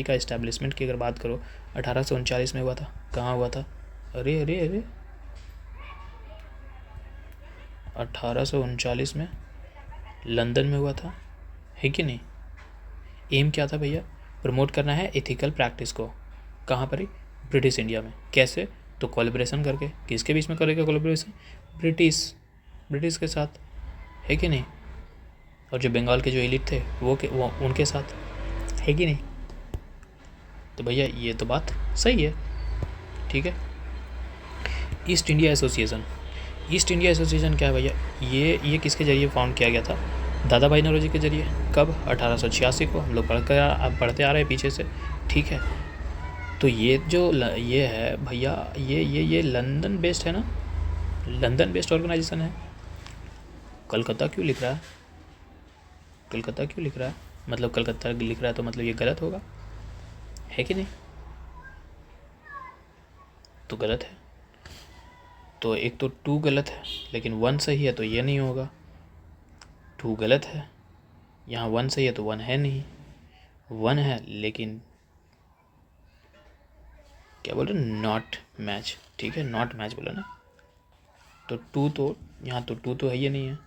का इस्टेब्लिशमेंट की अगर बात करो 1839 में हुआ था, कहाँ हुआ था? अरे 1839 में लंदन में हुआ था, है कि नहीं? एम क्या था भैया? प्रमोट करना है एथिकल प्रैक्टिस को, कहाँ पर ही? ब्रिटिश इंडिया में। कैसे? तो कोलैबोरेशन करके। किसके बीच में करेगा कोलैबोरेशन? ब्रिटिश के साथ, है कि नहीं? और जो बंगाल के जो एलिट थे वो उनके साथ, है कि नहीं? तो भैया ये तो बात सही है, ठीक है। ईस्ट इंडिया एसोसिएशन क्या है भैया? ये किसके जरिए फाउंड किया गया था? दादा भाई नौरोजी के जरिए। कब? 1886 को। हम लोग पढ़ते आ रहे हैं पीछे से, ठीक है। तो ये जो ये है भैया, ये लंदन बेस्ड है ना, लंदन बेस्ड ऑर्गेनाइजेशन है। कलकत्ता क्यों लिख रहा है? मतलब कलकत्ता लिख रहा है तो मतलब ये गलत होगा, है कि नहीं? तो गलत है, तो एक तो 2 गलत है, लेकिन 1 सही है, तो ये नहीं होगा। 2 गलत है, यहाँ 1 सही है तो 1 है नहीं, 1 है लेकिन क्या बोल रहे, नॉट मैच, ठीक है, नॉट मैच बोला ना, तो 2 तो यहाँ तो 2 तो है, ये नहीं है,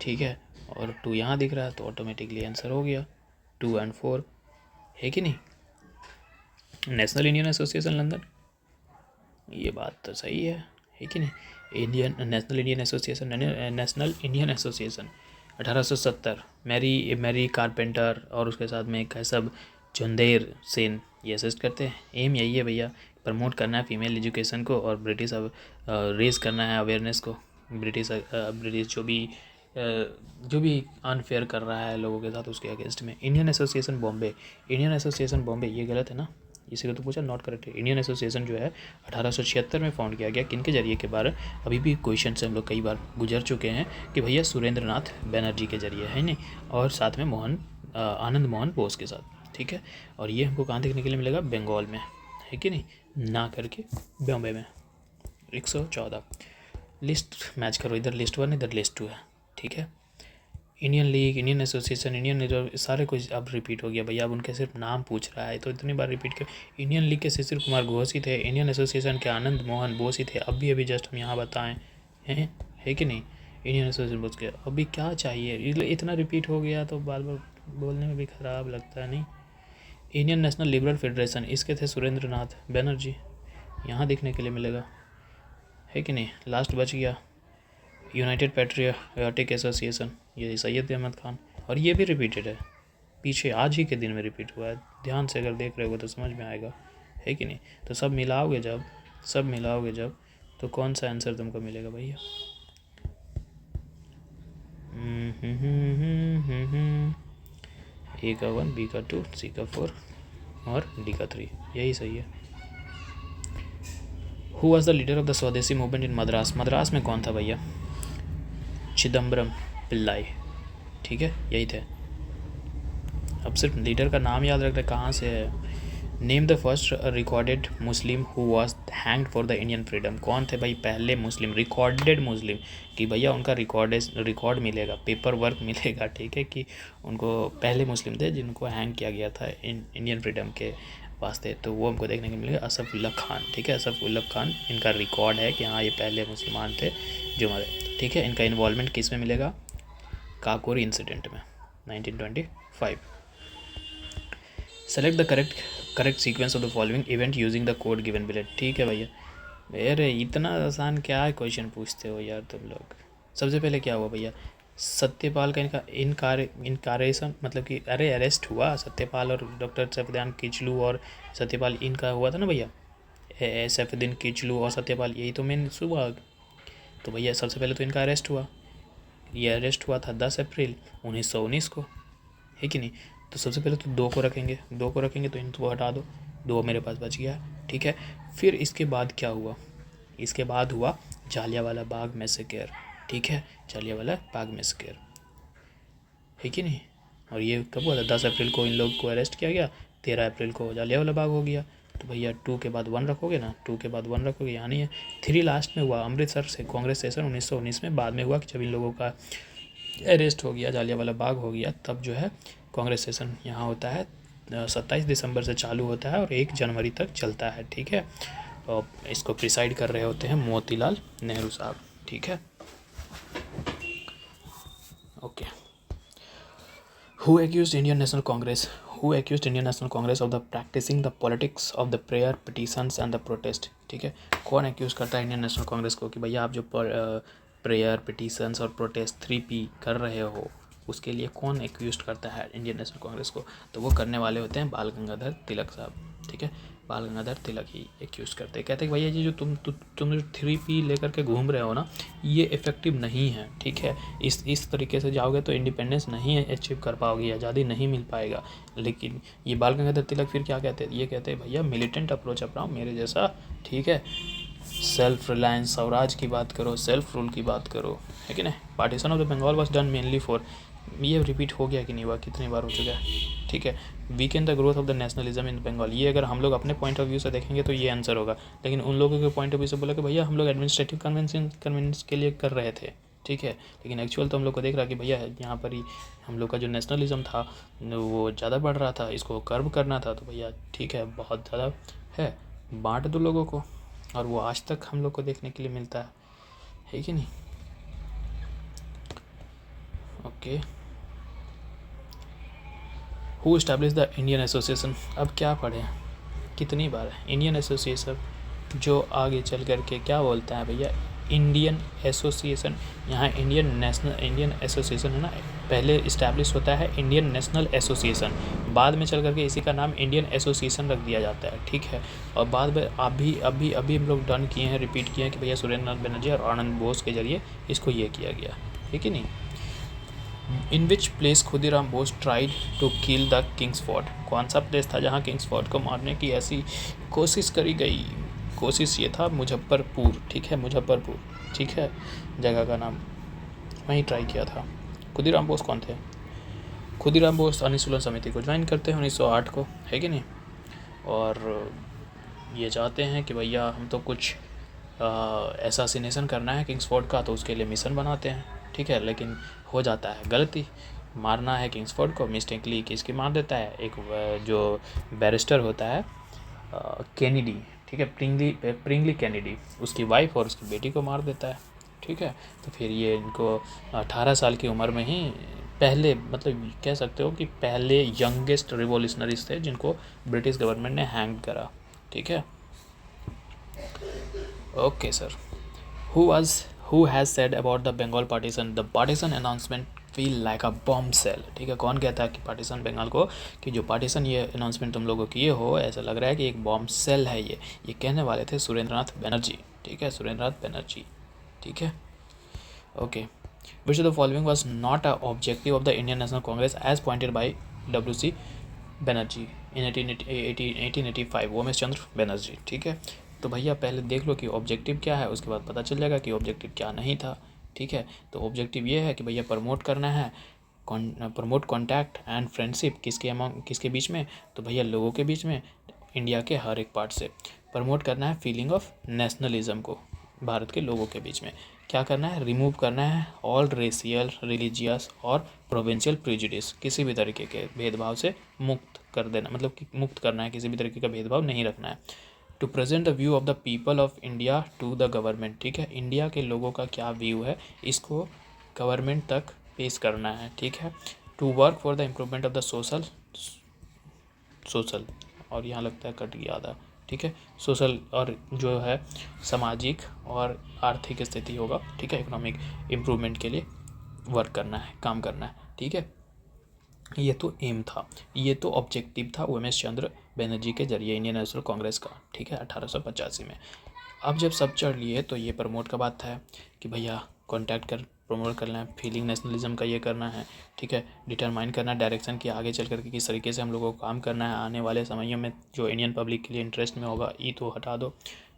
ठीक है, और 2 यहाँ दिख रहा है तो ऑटोमेटिकली आंसर हो गया 2 एंड 4, है कि नहीं। नेशनल इंडियन एसोसिएशन लंदन, ये बात तो सही है कि नहीं। National Indian Association 1870, Mary Carpenter और उसके साथ में कैसब चंदेर सेन ये असिस्ट करते हैं। एम यही है भैया, प्रमोट करना है फीमेल एजुकेशन को और ब्रिटिश रेज करना है अवेयरनेस को। ब्रिटिश जो भी अनफेयर कर रहा है लोगों के साथ उसके अगेंस्ट में। इंडियन एसोसिएशन बॉम्बे ये गलत है ना, इसी को तो पूछा, नॉट करेक्ट है। इंडियन एसोसिएशन जो है 1876 में फाउंड किया गया, किनके जरिए के बारे अभी भी क्वेश्चन से हम लोग कई बार गुजर चुके हैं कि भैया सुरेंद्र नाथ बैनर्जी के जरिए है नहीं, और साथ में आनंद मोहन बोस के साथ, ठीक है। और ये हमको कहाँ देखने के लिए मिलेगा, बंगाल में, है कि नहीं, ना करके बॉम्बे में। 114 लिस्ट मैच करो, इधर लिस्ट 1 इधर लिस्ट 2 है, ठीक है। Indian league, Indian association, Indian reserve, सारे कुछ अब रिपीट हो गया भैया, अब उनके सिर्फ नाम पूछ रहा है तो इतनी बार रिपीट कर। इंडियन लीग के शिशिर कुमार घोष ही थे, इंडियन एसोसिएशन के आनंद मोहन बोस ही थे, अभी जस्ट हम यहाँ बताएं हैं, है कि नहीं। इंडियन एसोसिएशन बोस के अभी क्या चाहिए, इतना रिपीट हो गया तो बार बार बोलने में भी ख़राब लगता है नहीं। इंडियन नेशनल लिबरल फेडरेशन, इसके थे सुरेंद्र नाथ बैनर्जी, यहाँ देखने के लिए मिलेगा, है कि नहीं। लास्ट बच गया यूनाइटेड पैट्रियोटिक एसोसिएशन, ये सैयद अहमद खान, और ये भी रिपीटेड है, पीछे आज ही के दिन में रिपीट हुआ है, ध्यान से अगर देख रहे हो तो समझ में आएगा, है कि नहीं। तो सब मिलाओगे जब तो कौन सा आंसर तुमको मिलेगा भैया। ए का 1, बी का 2, सी का 4 और डी का 3, यही सही है। Who was the leader of the Swadeshi movement in Madras, Madras में कौन था भैया, चिदम्बरम पिल्लाई, ठीक है, यही थे। अब सिर्फ लीडर का नाम याद रख रहे, कहाँ से है। Name the first recorded Muslim who was hanged for the Indian freedom, कौन थे भाई पहले मुस्लिम, रिकॉर्डेड मुस्लिम, कि भैया उनका रिकॉर्ड मिलेगा, पेपर वर्क मिलेगा, ठीक है, कि उनको पहले मुस्लिम थे जिनको हैंग किया गया था इंडियन फ्रीडम के वास्ते, तो वो हमको देखने को मिलेगा असफ उल्ला खान, ठीक है, असफ उल्ला खान, इनका रिकॉर्ड है कि हाँ ये पहले मुसलमान थे जो हमारे, ठीक है। इनका इन्वॉल्वमेंट किस में मिलेगा, काकोरी इंसिडेंट में 1925। Select the correct sequence of the following event using the code given below, ठीक है भैया। अरे इतना आसान क्या क्वेश्चन पूछते हो यार तुम लोग। सबसे पहले क्या हुआ भैया, सत्यपाल का इनकारेशन, मतलब कि अरे अरेस्ट हुआ सत्यपाल और डॉक्टर सैफुद्दीन किचलू और सत्यपाल, इनका हुआ था ना भैया, सैफुद्दीन किचलू और सत्यपाल, यही तो मेन सुबह। तो भैया सबसे पहले तो इनका अरेस्ट हुआ, ये अरेस्ट हुआ था 10 अप्रैल 1919 को, है कि नहीं। तो सबसे पहले तो 2 को रखेंगे तो इनको हटा दो, 2 मेरे पास बच गया, ठीक है। फिर इसके बाद क्या हुआ, इसके बाद हुआ जालियांवाला बाग मैसेकर, ठीक है, जालियांवाला बाग मैसेकर, है कि नहीं। और ये कब हुआ था, 10 अप्रैल को इन लोग को अरेस्ट किया गया, 13 अप्रैल को जालियांवाला बाग हो गया। तो भैया 2 के बाद 1 रखोगे ना, 2 के बाद 1 रखोगे, यहाँ नहीं है। 3 लास्ट में हुआ अमृतसर से कांग्रेस सेशन 1919 में, बाद में हुआ कि जब इन लोगों का अरेस्ट हो गया, जालियांवाला बाग हो गया, तब जो है कांग्रेस सेशन यहाँ होता है, 27 दिसंबर से चालू होता है और 1 जनवरी तक चलता है, ठीक है। और इसको प्रिसाइड कर रहे होते हैं मोतीलाल नेहरू साहब, ठीक है, okay. Who accused Indian National Congress of the practising the politics of the prayer petitions and the protest, ठीक है। कौन एक्यूज करता है इंडियन नेशनल कांग्रेस को कि भैया आप जो प्रेयर पिटीशंस और प्रोटेस्ट 3P कर रहे हो, उसके लिए कौन एक्यूज करता है इंडियन नेशनल कांग्रेस को, तो वो करने वाले होते हैं बाल गंगाधर तिलक साहब, ठीक है, बाल गंगाधर तिलक ही एक्यूज करते हैं। कहते हैं भैया ये जो तुम जो 3P लेकर के घूम रहे हो ना, ये इफेक्टिव नहीं है, ठीक है। इस तरीके से जाओगे तो इंडिपेंडेंस नहीं अचीव कर पाओगे, आज़ादी नहीं मिल पाएगा। लेकिन ये बाल गंगाधर तिलक फिर क्या कहते हैं, ये कहते हैं भैया मिलिटेंट अप्रोच अपनाओ मेरे जैसा, ठीक है, सेल्फ रिलायंस, स्वराज की बात करो, सेल्फ रूल की बात करो, है कि नहीं। Partition of the Bengal was done mainly for, ये रिपीट हो गया कि नहीं हुआ, कितनी बार हो चुका है, ठीक है। Weaken the growth of the nationalism in Bengal, ये अगर हम लोग अपने पॉइंट ऑफ व्यू से देखेंगे तो ये आंसर होगा, लेकिन उन लोगों के पॉइंट ऑफ व्यू से बोला कि भैया हम लोग एडमिनिस्ट्रेटिव कन्वेंस के लिए कर रहे थे, ठीक है। लेकिन एक्चुअल तो हम लोग को देख रहा है कि भैया यहाँ पर ही हम लोग का जो नेशनलिज्म था वो ज़्यादा बढ़ रहा था, इसको कर्व करना था। तो भैया ठीक है, बहुत ज़्यादा है, बांट दो लोगों को, और वो आज तक हम लोग को देखने के लिए मिलता है कि नहीं। Okay, who establish the Indian association. अब क्या पढ़े, कितनी बार है इंडियन एसोसिएशन, जो आगे चल कर के क्या बोलता है भैया, इंडियन एसोसिएशन। यहाँ इंडियन एसोसिएशन है ना, पहले इस्टेब्लिश होता है इंडियन नेशनल एसोसिएशन, बाद में चल करके इसी का नाम इंडियन एसोसिएशन रख दिया जाता है, ठीक है। और बाद में अभी हम लोग डन किए हैं, रिपीट किए हैं कि भैया सुरेंद्र नाथ बनर्जी और आनंद बोस के जरिए इसको ये किया गया, ठीक है नहीं। In which place Khudiram Bose tried to kill the king's fort. कौन सा प्लेस था जहाँ किंग्स फोर्ट को मारने की ऐसी कोशिश करी गई। कोशिश ये था मुजफ्फरपुर, ठीक है, मुजफ्फरपुर, ठीक है, जगह का नाम, वहीं ट्राई किया था। खुदीराम बोस कौन थे, खुदीराम बोस अनुशीलन समिति को ज्वाइन करते हैं 1908 को, है कि नहीं। और ये चाहते हैं कि भैया हम तो कुछ एसासिनेशन करना है किंग्स फोर्ट का, तो उसके लिए मिशन बनाते हैं, ठीक है। लेकिन हो जाता है गलती, मारना है किंग्स फोर्ट को, मिस्टेकली किसकी मार देता है, एक जो बैरिस्टर होता है कैनेडी, ठीक है, प्रिंगली कैनेडी, उसकी वाइफ और उसकी बेटी को मार देता है, ठीक है। तो फिर ये इनको 18 साल की उम्र में ही पहले, मतलब कह सकते हो कि पहले यंगेस्ट रिवॉल्यूशनरीज थे जिनको ब्रिटिश गवर्नमेंट ने हैंग करा, ठीक है। Okay sir, who has said about the Bengal partition, the partition announcement feel like a bomb cell, ठीक है। कौन कहता है कि पार्टीशन बंगाल को, कि जो पार्टीशन ये अनाउंसमेंट तुम लोगों किए हो, ऐसा लग रहा है कि एक बॉम्ब सेल है ये कहने वाले थे सुरेंद्रनाथ बनर्जी, ठीक है, सुरेंद्रनाथ बनर्जी, ठीक है। Okay, which of the following was not a objective of the Indian National Congress as pointed by W.C. Banerjee in 1885, Umesh Chandra Banerjee, ठीक है। तो भैया पहले देख लो कि ऑब्जेक्टिव क्या है, उसके बाद पता चल जाएगा कि ऑब्जेक्टिव क्या नहीं था, ठीक है। तो ऑब्जेक्टिव ये है कि भैया प्रमोट करना है, प्रमोट कॉन्टैक्ट एंड फ्रेंडशिप किसके बीच में, तो भैया लोगों के बीच में, इंडिया के हर एक पार्ट से। प्रमोट करना है फीलिंग ऑफ नेशनलिज्म को भारत के लोगों के बीच में। क्या करना है, रिमूव करना है ऑल रेशियल, रिलीजियस और प्रोविंशियल प्रेजुडिस, किसी भी तरीके के भेदभाव से मुक्त कर देना, मतलब कि मुक्त करना है, किसी भी तरीके का भेदभाव नहीं रखना है। To present the view of the people of India to the government, ठीक है, इंडिया के लोगों का क्या व्यू है इसको गवर्नमेंट तक पेश करना है, ठीक है। To work for the improvement of the social, और यहाँ लगता है कट गया था, ठीक है, सोशल और जो है सामाजिक और आर्थिक स्थिति होगा, ठीक है, इकोनॉमिक इम्प्रूवमेंट के लिए वर्क करना है, काम करना है, ठीक है। ये तो एम था, ये तो ऑब्जेक्टिव था उमेश चंद्र बनर्जी के जरिए इंडियन नेशनल कांग्रेस का, ठीक है, 1885 में। अब जब सब चढ़ लिए तो ये प्रमोट का बात था कि भैया कॉन्टैक्ट कर प्रमोट करना है, फीलिंग नेशनलिज्म का ये करना है, ठीक है। डिटरमाइन करना है डायरेक्शन की आगे चल करके किस तरीके से हम लोगों को काम करना है, आने वाले समयों में जो इंडियन पब्लिक के लिए इंटरेस्ट में होगा, ई तो हटा दो,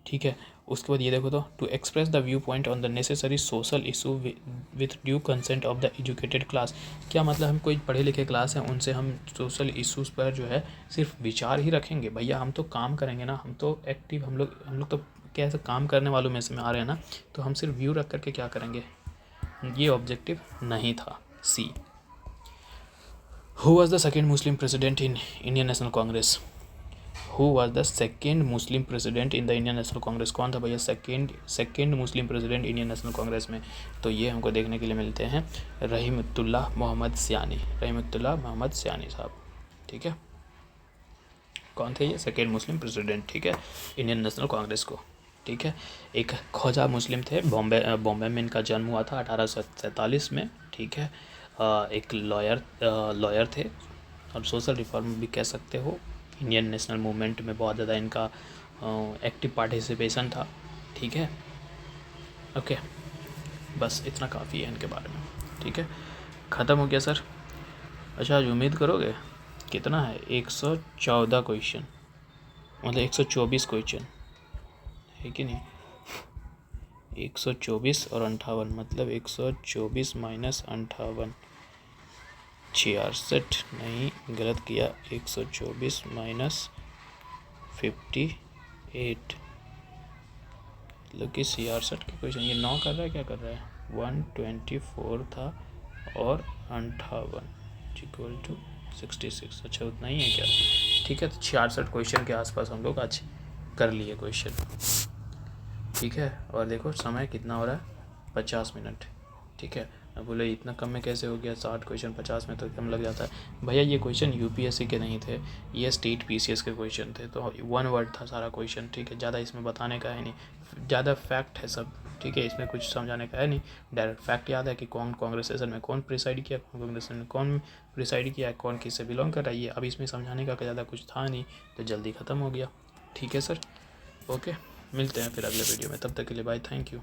ठीक है। उसके बाद ये देखो तो to express the view point on the necessary social issue with due consent of the educated class. क्या मतलब, हम कोई पढ़े लिखे क्लास हैं, उनसे हम सोशल इशूज़ पर जो है सिर्फ विचार ही रखेंगे, भैया हम तो काम करेंगे ना, हम तो एक्टिव, हम लोग तो कैसे काम करने वालों में से में आ रहे हैं ना, तो हम सिर्फ व्यू रख करके क्या करेंगे, ये ऑब्जेक्टिव नहीं था। See, who was the second Muslim president in Indian National Congress, who was the second Muslim president in the Indian National Congress, कौन था भैया second Muslim president Indian National Congress में, तो ये हमको देखने के लिए मिलते हैं रहीमतुल्लाह मोहम्मद सियानी, रहीमतुल्लाह मोहम्मद सियानी साहब, ठीक है। कौन थे ये, सेकेंड मुस्लिम प्रेसिडेंट, ठीक है, इंडियन नेशनल कांग्रेस को, ठीक है। एक ख्वाजा मुस्लिम थे, बॉम्बे में इनका जन्म हुआ था 1847 में, ठीक है। एक लॉयर थे और सोशल रिफॉर्म भी कह सकते हो, इंडियन नेशनल मूवमेंट में बहुत ज़्यादा इनका एक्टिव पार्टिसिपेशन था, ठीक है। ओके, बस इतना काफ़ी है इनके बारे में, ठीक है, ख़त्म हो गया सर। अच्छा, आज उम्मीद करोगे कितना है, 114 क्वेश्चन, मतलब 124 क्वेश्चन है कि नहीं, 124 और 58, मतलब 124 माइनस 58, 66 नहीं, गलत किया, 124 माइनस 58, मतलब कि 66 के क्वेश्चन, ये 9 कर रहा है, क्या कर रहा है, 124 था और 58 इक्वल टू 66। अच्छा उतना ही है क्या? ठीक है, तो 66 क्वेश्चन के आसपास हम लोग आज कर लिए क्वेश्चन। ठीक है, और देखो समय कितना हो रहा है, 50 मिनट। ठीक है, अब बोले इतना कम में कैसे हो गया, 60 क्वेश्चन 50 में तो कम लग जाता है। भैया ये क्वेश्चन यूपीएससी के नहीं थे, ये स्टेट पीसीएस के क्वेश्चन थे, तो 1 वर्ड था सारा क्वेश्चन। ठीक है, ज़्यादा इसमें बताने का है नहीं, ज़्यादा फैक्ट है सब। ठीक है, इसमें कुछ समझाने का है नहीं, डायरेक्ट फैक्ट याद है कि कौन कांग्रेस सेशन में कौन प्रिसाइड किया, कौन कांग्रेस सेशन में कौन प्रिसाइड किया, कौन किससे बिलोंग कर रहा है। ये अब इसमें समझाने का ज़्यादा कुछ था नहीं, तो जल्दी ख़त्म हो गया। ठीक है सर, ओके, मिलते हैं फिर अगले वीडियो में, तब तक के लिए बाय, थैंक यू।